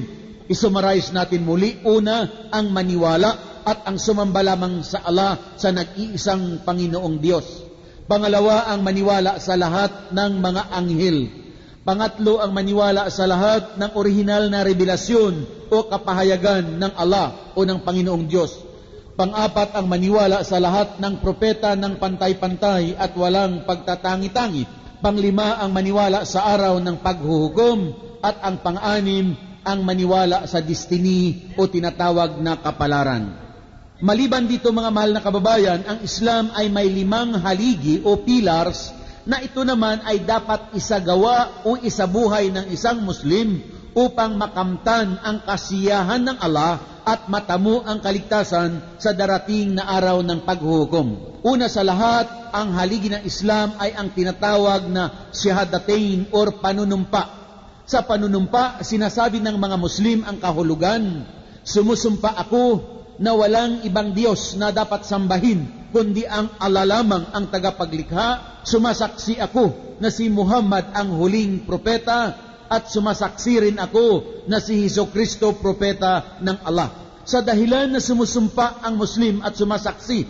Isummarize natin muli. Una, ang maniwala at ang sumamba lamang sa Allah, sa nag-iisang Panginoong Diyos. Pangalawa, ang maniwala sa lahat ng mga anghel. Pangatlo, ang maniwala sa lahat ng orihinal na revelasyon o kapahayagan ng Allah o ng Panginoong Diyos. Pang-apat, ang maniwala sa lahat ng propeta ng pantay-pantay at walang pagtatangi-tangi. Pang-lima, ang maniwala sa araw ng paghuhukom. At ang pang-anim, ang maniwala sa destiny o tinatawag na kapalaran. Maliban dito mga mahal na kababayan, ang Islam ay may 5 haligi o pillars na ito naman ay dapat isagawa o isabuhay ng isang Muslim upang makamtan ang kasiyahan ng Allah at matamo ang kaligtasan sa darating na araw ng paghuhukom. Una sa lahat, ang haligi ng Islam ay ang tinatawag na shahadatain or panunumpa. Sa panunumpa, sinasabi ng mga Muslim ang kahulugan, sumusumpa ako na walang ibang Diyos na dapat sambahin, kundi ang Allah lamang ang tagapaglikha. Sumasaksi ako na si Muhammad ang huling propeta at sumasaksi rin ako na si Hesukristo propeta ng Allah. Sa dahilan na sumusumpa ang Muslim at sumasaksi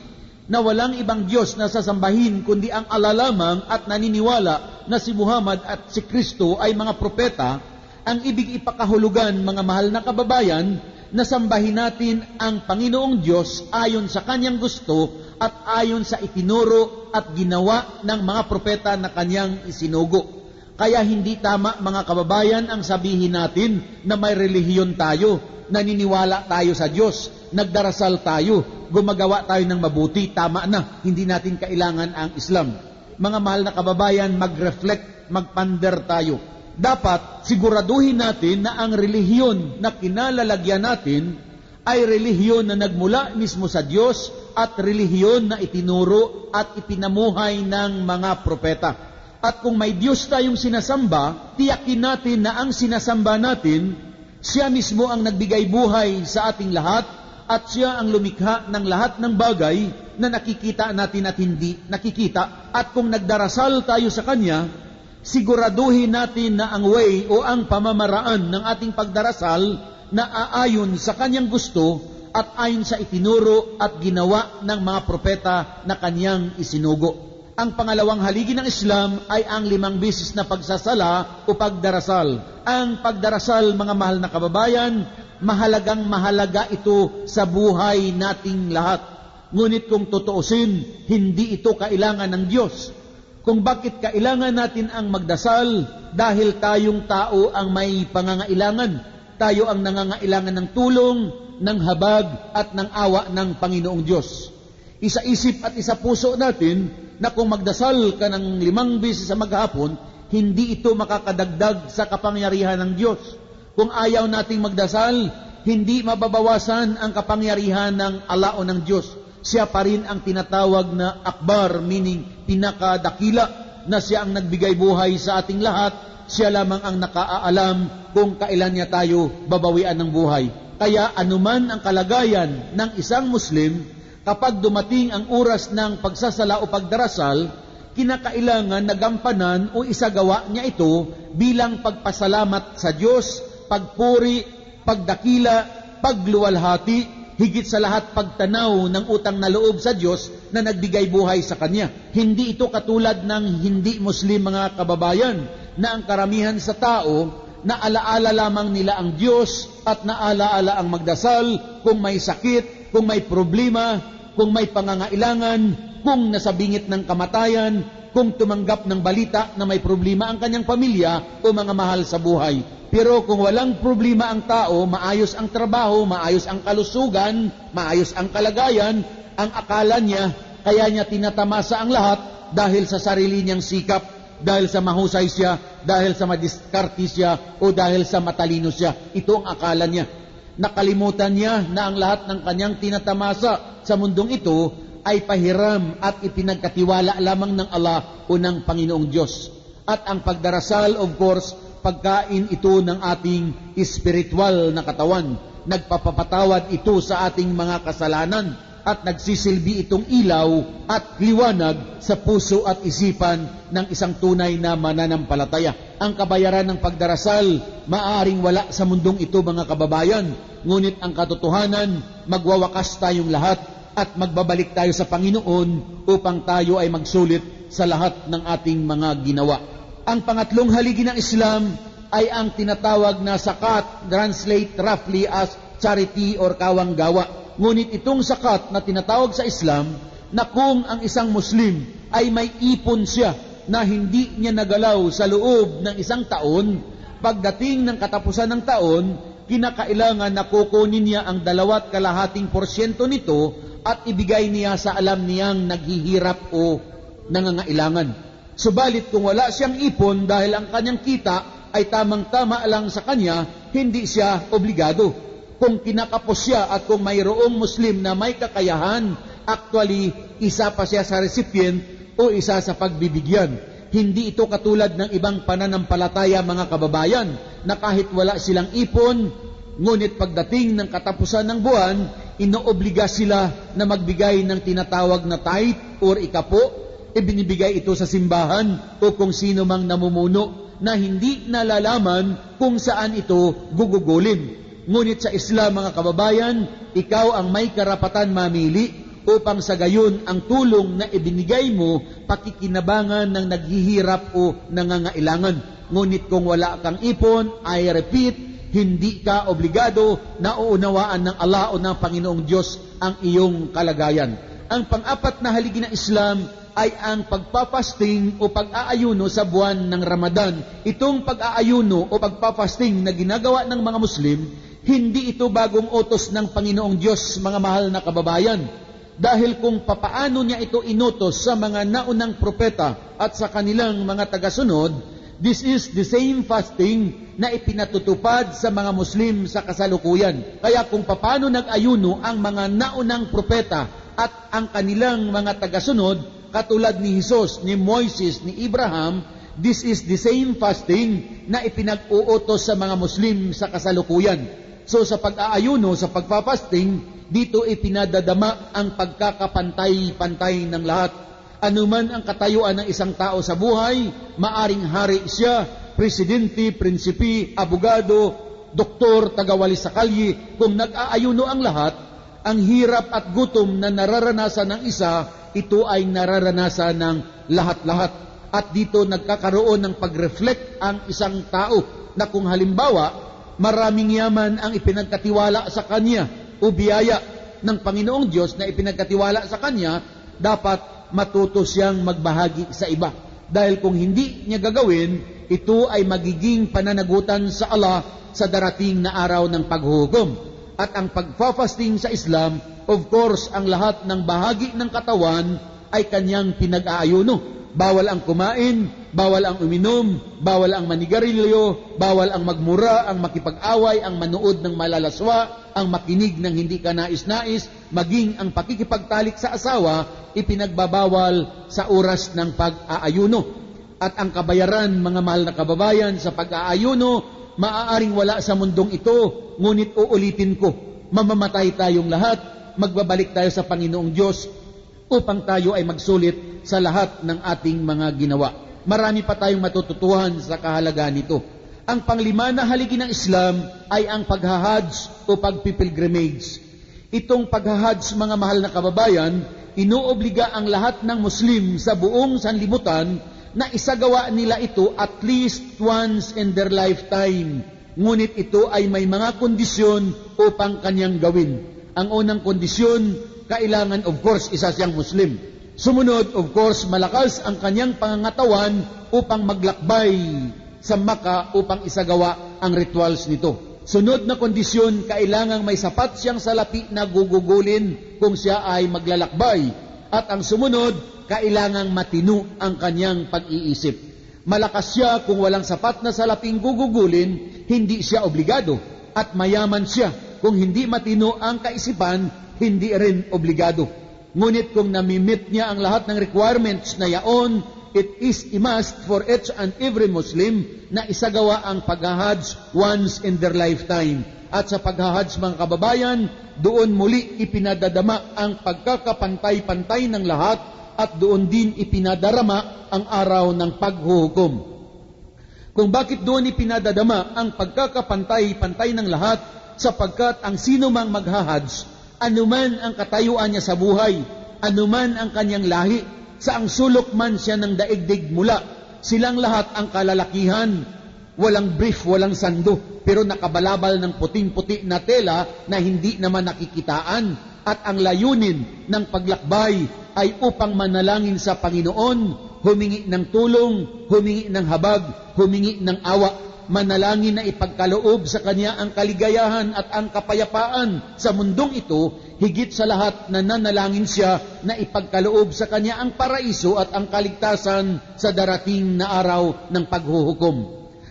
na walang ibang Diyos na sasambahin kundi ang Allah lamang at naniniwala na si Muhammad at si Kristo ay mga propeta, ang ibig ipakahulugan mga mahal na kababayan na sambahin natin ang Panginoong Diyos ayon sa kanyang gusto at ayon sa itinuro at ginawa ng mga propeta na kanyang isinugo. Kaya hindi tama mga kababayan ang sabihin natin na may relihiyon tayo, naniniwala tayo sa Diyos, nagdarasal tayo, gumagawa tayo ng mabuti, tama na, hindi natin kailangan ang Islam. Mga mahal na kababayan, mag-reflect, magpander tayo. Dapat siguraduhin natin na ang relihiyon na kinalalagyan natin ay relihiyon na nagmula mismo sa Diyos at relihiyon na itinuro at ipinamuhay ng mga propeta. At kung may Diyos tayong sinasamba, tiyakin natin na ang sinasamba natin, Siya mismo ang nagbigay buhay sa ating lahat at Siya ang lumikha ng lahat ng bagay na nakikita natin at hindi nakikita. At kung nagdarasal tayo sa Kanya, siguraduhin natin na ang way o ang pamamaraan ng ating pagdarasal na aayon sa Kanyang gusto at ayon sa itinuro at ginawa ng mga propeta na Kanyang isinugo. Ang pangalawang haligi ng Islam ay ang 5 beses na pagsasala o pagdarasal. Ang pagdarasal, mga mahal na kababayan, mahalagang mahalaga ito sa buhay nating lahat. Ngunit kung tutuusin, hindi ito kailangan ng Diyos. Kung bakit kailangan natin ang magdasal, dahil tayong tao ang may pangangailangan. Tayo ang nangangailangan ng tulong, ng habag at ng awa ng Panginoong Diyos. Isa-isip at isa-puso natin na kung magdasal ka ng 5 beses sa maghapon, hindi ito makakadagdag sa kapangyarihan ng Diyos. Kung ayaw nating magdasal, hindi mababawasan ang kapangyarihan ng Allah o ng Diyos. Siya pa rin ang tinatawag na akbar, meaning pinakadakila, na Siya ang nagbigay buhay sa ating lahat. Siya lamang ang nakaaalam kung kailan niya tayo babawian ng buhay. Kaya anuman ang kalagayan ng isang Muslim, kapag dumating ang oras ng pagsasala o pagdarasal, kinakailangan na gampanan o isagawa niya ito bilang pagpasalamat sa Diyos, pagpuri, pagdakila, pagluwalhati, higit sa lahat pagtanaw ng utang na loob sa Diyos na nagbigay buhay sa Kanya. Hindi ito katulad ng hindi Muslim mga kababayan, na ang karamihan sa tao na alaala lamang nila ang Diyos at naalaala ang magdasal kung may sakit, kung may problema, kung may pangangailangan, kung nasa bingit ng kamatayan, kung tumanggap ng balita na may problema ang kanyang pamilya o mga mahal sa buhay. Pero kung walang problema ang tao, maayos ang trabaho, maayos ang kalusugan, maayos ang kalagayan, ang akala niya, kaya niya tinatamasa ang lahat dahil sa sarili niyang sikap, dahil sa mahusay siya, dahil sa madiskarte siya, o dahil sa matalino siya. Ito ang akala niya. Nakalimutan niya na ang lahat ng kanyang tinatamasa sa mundong ito ay pahiram at ipinagkatiwala lamang ng Allah o ng Panginoong Diyos. At ang pagdarasal, of course, pagkain ito ng ating spiritual na katawan. Nagpapapatawad ito sa ating mga kasalanan at nagsisilbi itong ilaw at liwanag sa puso at isipan ng isang tunay na mananampalataya. Ang kabayaran ng pagdarasal, maaaring wala sa mundong ito mga kababayan, ngunit ang katotohanan, magwawakas tayong lahat at magbabalik tayo sa Panginoon upang tayo ay magsulit sa lahat ng ating mga ginawa. Ang pangatlong haligi ng Islam ay ang tinatawag na zakat, translate roughly as charity or kawang gawa. Ngunit itong zakat na tinatawag sa Islam, na kung ang isang Muslim ay may ipon siya na hindi niya nagalaw sa loob ng isang taon, pagdating ng katapusan ng taon, kinakailangan na kukunin niya ang 2.5% nito at ibigay niya sa alam niyang naghihirap o nangangailangan. Subalit kung wala siyang ipon dahil ang kanyang kita ay tamang-tama lang sa kanya, hindi siya obligado. Kung kinakapos siya at kung mayroong Muslim na may kakayahan, actually, isa pa siya sa recipient o isa sa pagbibigyan. Hindi ito katulad ng ibang pananampalataya, mga kababayan, na kahit wala silang ipon, ngunit pagdating ng katapusan ng buwan, inoobliga sila na magbigay ng tinatawag na tithe or ikapo. Ibinibigay ito sa simbahan o kung sino mang namumuno na hindi nalalaman kung saan ito gugugulin. Ngunit sa Islam, mga kababayan, ikaw ang may karapatan mamili upang sa gayon ang tulong na ibinigay mo pakikinabangan ng naghihirap o nangangailangan. Ngunit kung wala kang ipon, I repeat, hindi ka obligado na uunawaan ng Allah o ng Panginoong Diyos ang iyong kalagayan. Ang pang-apat na haligi ng Islam ay ang pagpapasting o pag-aayuno sa buwan ng Ramadan. Itong pag-aayuno o pagpapasting na ginagawa ng mga Muslim, hindi ito bagong utos ng Panginoong Diyos, mga mahal na kababayan. Dahil kung papaano niya ito inutos sa mga naunang propeta at sa kanilang mga tagasunod, this is the same fasting na ipinatutupad sa mga Muslim sa kasalukuyan. Kaya kung papaano nag-ayuno ang mga naunang propeta at ang kanilang mga tagasunod, katulad ni Jesus, ni Moises, ni Abraham, this is the same fasting na ipinag-uutos sa mga Muslim sa kasalukuyan. So sa pag-aayuno, sa pagpapasting, dito ipinadadama ang pagkakapantay-pantay ng lahat. Anuman ang katayuan ng isang tao sa buhay, maaring hari siya, presidente, prinsipi, abogado, doktor, tagawalis sa kalye, kung nag-aayuno ang lahat, ang hirap at gutom na nararanasan ng isa, ito ay nararanasan ng lahat-lahat. At dito nagkakaroon ng pag-reflect ang isang tao na kung halimbawa, maraming yaman ang ipinagkatiwala sa kanya o biyaya ng Panginoong Diyos na ipinagkatiwala sa kanya, dapat matuto siyang magbahagi sa iba. Dahil kung hindi niya gagawin, ito ay magiging pananagutan sa Allah sa darating na araw ng paghuhukom. At ang pagfafasting sa Islam, of course, ang lahat ng bahagi ng katawan ay kanyang pinag-aayuno. Bawal ang kumain, bawal ang uminom, bawal ang manigarilyo, bawal ang magmura, ang makipag-away, ang manood ng malalaswa, ang makinig ng hindi ka nais-nais, maging ang pakikipagtalik sa asawa, ipinagbabawal sa oras ng pag-aayuno. At ang kabayaran, mga mahal na kababayan, sa pag-aayuno, maaaring wala sa mundong ito, ngunit uulitin ko, mamamatay tayong lahat, magbabalik tayo sa Panginoong Diyos upang tayo ay magsulit sa lahat ng ating mga ginawa. Marami pa tayong matututuhan sa kahalagaan nito. Ang panglima na haligi ng Islam ay ang paghahajj o pagpipilgrimage. Itong paghahajj, mga mahal na kababayan, inuobliga ang lahat ng Muslim sa buong sanlibutan na isagawa nila ito at least once in their lifetime. Ngunit ito ay may mga kondisyon upang kanyang gawin. Ang unang kondisyon, kailangan of course isa siyang Muslim. Sumunod, of course, malakas ang kanyang pangangatawan upang maglakbay sa Makkah upang isagawa ang rituals nito. Sunod na kondisyon, kailangang may sapat siyang salapi na gugugulin kung siya ay maglalakbay. At ang sumunod, kailangang matino ang kanyang pag-iisip. Malakas siya kung walang sapat na salaping gugugulin, hindi siya obligado. At mayaman siya kung hindi matino ang kaisipan, hindi rin obligado. Ngunit kung namimit niya ang lahat ng requirements na yaon, it is a must for each and every Muslim na isagawa ang paghahajj once in their lifetime. At sa paghahajj, mga kababayan, doon muli ipinadadama ang pagkakapantay-pantay ng lahat at doon din ipinadarama ang araw ng paghuhukom. Kung bakit doon ipinadadama ang pagkakapantay-pantay ng lahat, sapagkat ang sino mang maghahajj, anuman ang katayuan niya sa buhay, anuman ang kanyang lahi, saang sulok man siya ng daigdig mula, silang lahat ang kalalakihan, walang brief, walang sando, pero nakabalabal ng puting-puti na tela na hindi naman nakikitaan. At ang layunin ng paglakbay ay upang manalangin sa Panginoon, humingi ng tulong, humingi ng habag, humingi ng awa, manalangin na ipagkaloob sa Kanya ang kaligayahan at ang kapayapaan sa mundong ito, higit sa lahat na nanalangin siya na ipagkaloob sa Kanya ang paraiso at ang kaligtasan sa darating na araw ng paghuhukom.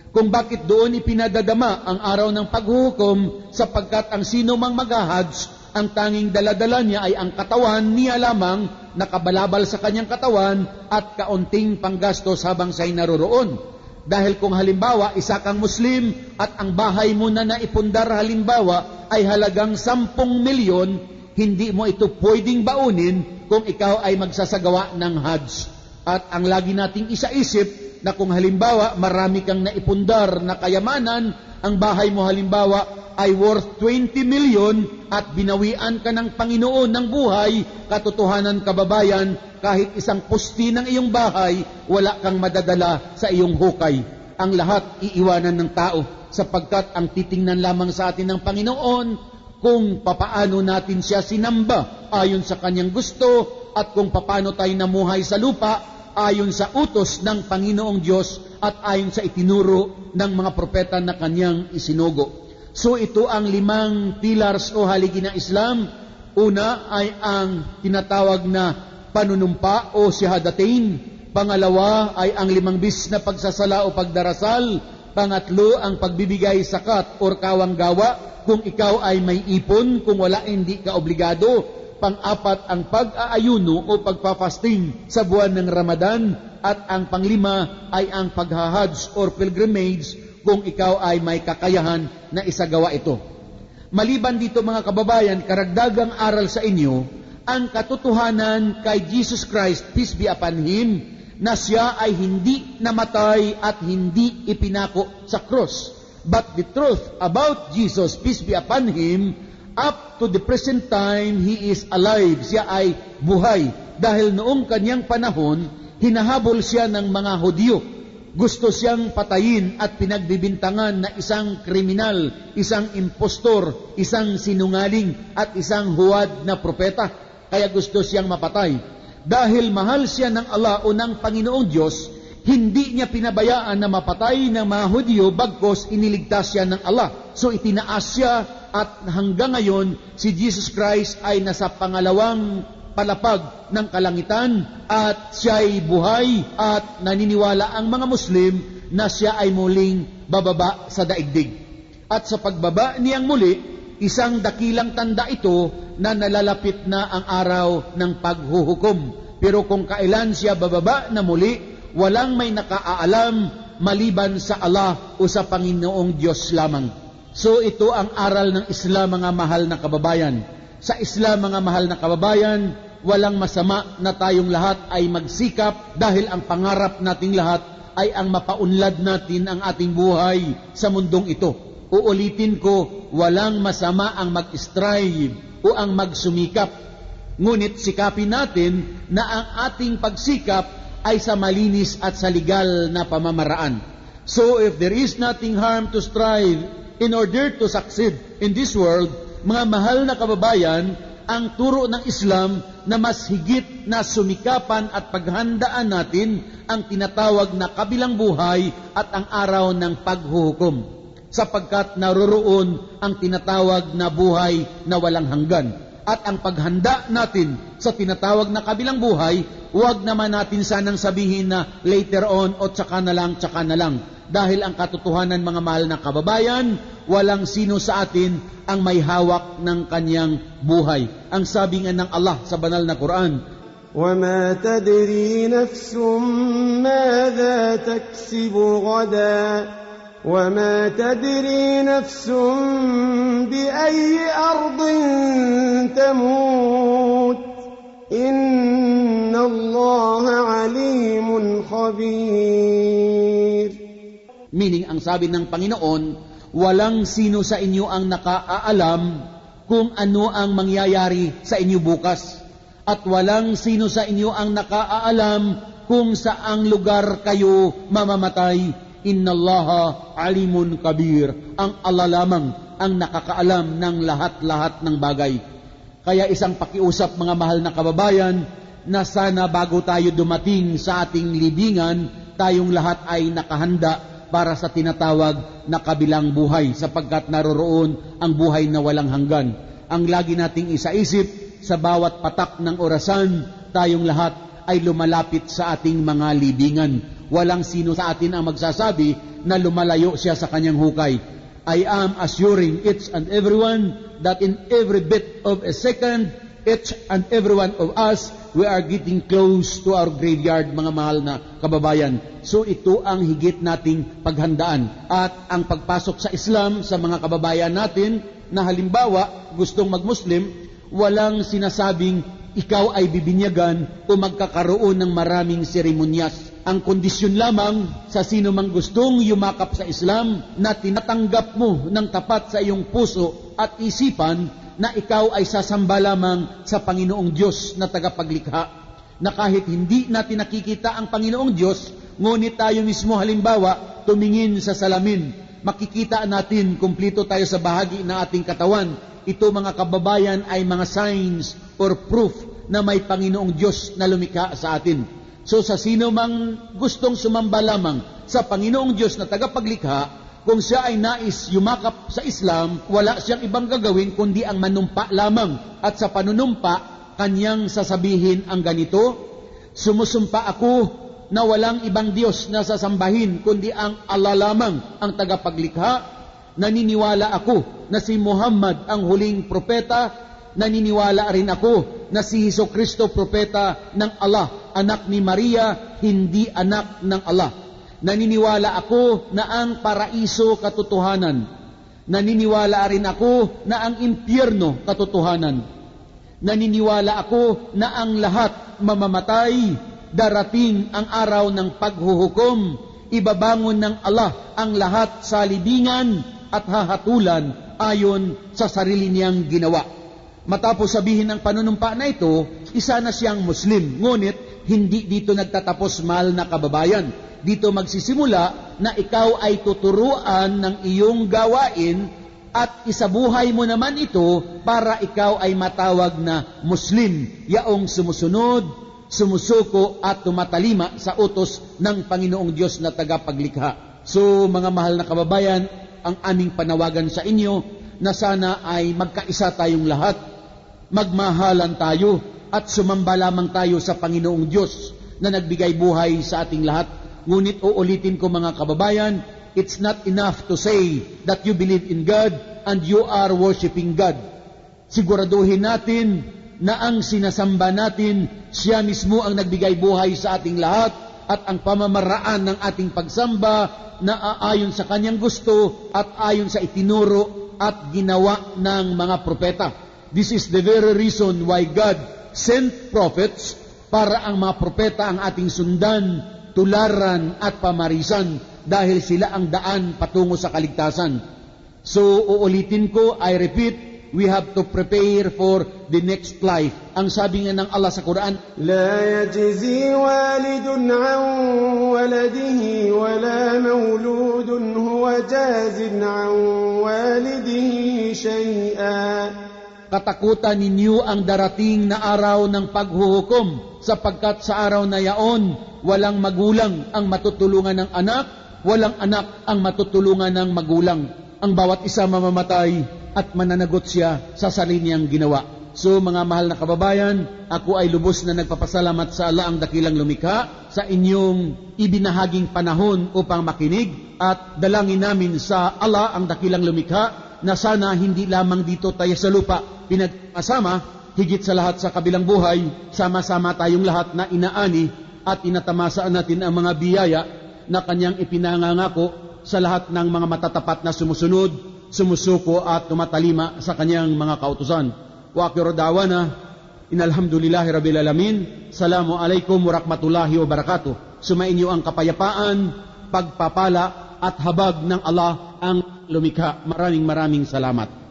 Kung bakit doon ipinadadama ang araw ng paghuhukom, sapagkat ang sino mang mag-Hajj, ang tanging daladala niya ay ang katawan niya lamang, nakabalabal sa kanyang katawan at kaunting panggastos habang siya'y naroroon. Dahil kung halimbawa, isa kang Muslim at ang bahay mo na naipundar halimbawa ay halagang 10 milyon, hindi mo ito pwedeng baunin kung ikaw ay magsasagawa ng Hajj. At ang lagi nating isaisip na kung halimbawa marami kang naipundar na kayamanan, ang bahay mo halimbawa ay worth 20 million at binawian ka ng Panginoon ng buhay, katotohanan kababayan, kahit isang pusti ng iyong bahay, wala kang madadala sa iyong hukay. Ang lahat iiwanan ng tao, sapagkat ang titingnan lamang sa atin ng Panginoon kung papaano natin siya sinamba ayon sa kanyang gusto at kung papaano tayo namuhay sa lupa ayon sa utos ng Panginoong Diyos at ayon sa itinuro ng mga propeta na kanyang isinugo. So ito ang 5 pillars o haligi ng Islam. Una ay ang tinatawag na panunumpa o shahadatain. Pangalawa ay ang 5 bis na pagsasala o pagdarasal. Pangatlo ang pagbibigay zakat o kawanggawa kung ikaw ay may ipon, kung wala hindi ka obligado. Pang-apat ang pag-aayuno o pagpapasting sa buwan ng Ramadan. At ang panglima ay ang paghahajj or pilgrimage kung ikaw ay may kakayahan na isagawa ito. Maliban dito mga kababayan, karagdagang aral sa inyo, ang katotohanan kay Jesus Christ, peace be upon Him, na siya ay hindi namatay at hindi ipinako sa cross. But the truth about Jesus, peace be upon Him, up to the present time, He is alive. Siya ay buhay. Dahil noong kanyang panahon, hinahabol siya ng mga Hudyo. Gusto siyang patayin at pinagbibintangan na isang kriminal, isang impostor, isang sinungaling at isang huwad na propeta. Kaya gusto siyang mapatay. Dahil mahal siya ng Allah o ng Panginoong Diyos, hindi niya pinabayaan na mapatay ng mga Hudyo, bagkos iniligtas siya ng Allah. So itinaas siya at hanggang ngayon si Jesus Christ ay nasa pangalawang palapag ng kalangitan at siya'y buhay at naniniwala ang mga Muslim na siya ay muling bababa sa daigdig. At sa pagbaba niyang muli, isang dakilang tanda ito na nalalapit na ang araw ng paghuhukom. Pero kung kailan siya bababa na muli, walang may nakaalam maliban sa Allah o sa Panginoong Diyos lamang. So ito ang aral ng Islam, mga mahal na kababayan. Sa Islam, mga mahal na kababayan, walang masama na tayong lahat ay magsikap dahil ang pangarap nating lahat ay ang mapaunlad natin ang ating buhay sa mundong ito. Uulitin ko, walang masama ang mag-strive o ang magsumikap. Ngunit sikapin natin na ang ating pagsikap ay sa malinis at sa legal na pamamaraan. So if there is nothing harm to strive in order to succeed in this world, mga mahal na kababayan, ang turo ng Islam na mas higit na sumikapan at paghandaan natin ang tinatawag na kabilang buhay at ang araw ng paghuhukom, sapagkat naroroon ang tinatawag na buhay na walang hanggan. At ang paghanda natin sa tinatawag na kabilang buhay, huwag naman natin sanang sabihin na later on o tsaka na lang. Dahil ang katotohanan, mga mahal na kababayan, walang sino sa atin ang may hawak ng kanyang buhay. Ang sabi nga ng Allah sa banal na Quran, وَمَا تَدْرِي نَفْسٌ مَاذَا تَكْسِبُ غَدًا وَمَا تَدْرِي نَفْسٌ بِأَيِّ أَرْضٍ تَمُوتُ إِنَّ اللَّهَ عَلِيمٌ خَبِيرٌ. Meaning, ang sabi ng Panginoon, walang sino sa inyo ang nakaalam kung ano ang mangyayari sa inyo bukas. At walang sino sa inyo ang nakaalam kung saang lugar kayo mamamatay. Innallaha alimun kabir. Ang Allah lamang ang nakakaalam ng lahat-lahat ng bagay. Kaya isang pakiusap, mga mahal na kababayan, na sana bago tayo dumating sa ating libingan, tayong lahat ay nakahanda para sa tinatawag na kabilang buhay, sapagkat naroroon ang buhay na walang hanggan. Ang lagi nating isaisip, sa bawat patak ng orasan, tayong lahat ay lumalapit sa ating mga libingan. Walang sino sa atin ang magsasabi na lumalayo siya sa kanyang hukay. I am assuring each and everyone that in every bit of a second, each and every one of us, we are getting close to our graveyard, mga mahal na kababayan. So ito ang higit nating paghandaan. At ang pagpasok sa Islam sa mga kababayan natin, na halimbawa gustong mag-Muslim, walang sinasabing ikaw ay bibinyagan o magkakaroon ng maraming seremonyas. Ang kondisyon lamang sa sino mang gustong yumakap sa Islam na tinatanggap mo ng tapat sa iyong puso at isipan na ikaw ay sasamba lamang sa Panginoong Diyos na tagapaglikha. Na kahit hindi natin nakikita ang Panginoong Diyos, ngunit tayo mismo halimbawa tumingin sa salamin, makikita natin kumpleto tayo sa bahagi ng ating katawan. Ito, mga kababayan, ay mga signs or proof na may Panginoong Diyos na lumikha sa atin. So sa sino mang gustong sumamba lamang sa Panginoong Diyos na tagapaglikha, kung siya ay nais yumakap sa Islam, wala siyang ibang gagawin kundi ang manumpa lamang. At sa panunumpa, kanyang sasabihin ang ganito, sumusumpa ako na walang ibang Diyos na sasambahin kundi ang Allah lamang ang tagapaglikha. Naniniwala ako na si Muhammad ang huling propeta. Naniniwala rin ako na si Hesukristo propeta ng Allah, anak ni Maria, hindi anak ng Allah. Naniniwala ako na ang paraiso katotohanan. Naniniwala rin ako na ang impyerno katotohanan. Naniniwala ako na ang lahat mamamatay. Darating ang araw ng paghuhukom. Ibabangon ng Allah ang lahat sa libingan at hahatulan ayon sa sarili niyang ginawa. Matapos sabihin ng panunumpa na ito, isa na siyang Muslim. Ngunit, hindi dito nagtatapos, mahal na kababayan. Dito magsisimula na ikaw ay tuturuan ng iyong gawain at isabuhay mo naman ito para ikaw ay matawag na Muslim, yaong sumusunod, sumusuko at tumatalima sa utos ng Panginoong Diyos na tagapaglikha. So, mga mahal na kababayan, ang aming panawagan sa inyo na sana ay magkaisa tayong lahat, magmahalan tayo at sumamba lamang tayo sa Panginoong Diyos na nagbigay buhay sa ating lahat. Ngunit uulitin ko, mga kababayan, it's not enough to say that you believe in God and you are worshiping God. Siguraduhin natin na ang sinasamba natin, siya mismo ang nagbigay buhay sa ating lahat at ang pamamaraan ng ating pagsamba na aayon sa kanyang gusto at ayon sa itinuro at ginawa ng mga propeta. This is the very reason why God sent prophets, para ang mga propeta ang ating sundan, tularan at pamarisan dahil sila ang daan patungo sa kaligtasan. So uulitin ko, I repeat, we have to prepare for the next life. Ang sabi nga ng Allah sa Quran, لا يجزي والد عن ولده ولا مولود هو جاز عن والده شيئا. Katakutan ninyo ang darating na araw ng paghuhukom, sapagkat sa araw na yaon, walang magulang ang matutulungan ng anak, walang anak ang matutulungan ng magulang. Ang bawat isa mamamatay at mananagot siya sa sarili niyang ginawa. So, mga mahal na kababayan, ako ay lubos na nagpapasalamat sa Allah ang dakilang lumikha sa inyong ibinahaging panahon upang makinig, at dalangin namin sa Allah ang dakilang lumikha na sana hindi lamang dito tayo sa lupa pinagpasama, higit sa lahat sa kabilang buhay, sama-sama tayong lahat na inaani at inatamasaan natin ang mga biyaya na kanyang ipinangangako sa lahat ng mga matatapat na sumusunod, sumusuko at tumatalima sa kanyang mga kautusan. Wa akhiru da'wana inalhamdulillahi rabbil alamin. Assalamu alaikum warahmatullahi wabarakatuh. Sumainyo ang kapayapaan, pagpapala at habag ng Allah ang lumikha. Maraming salamat.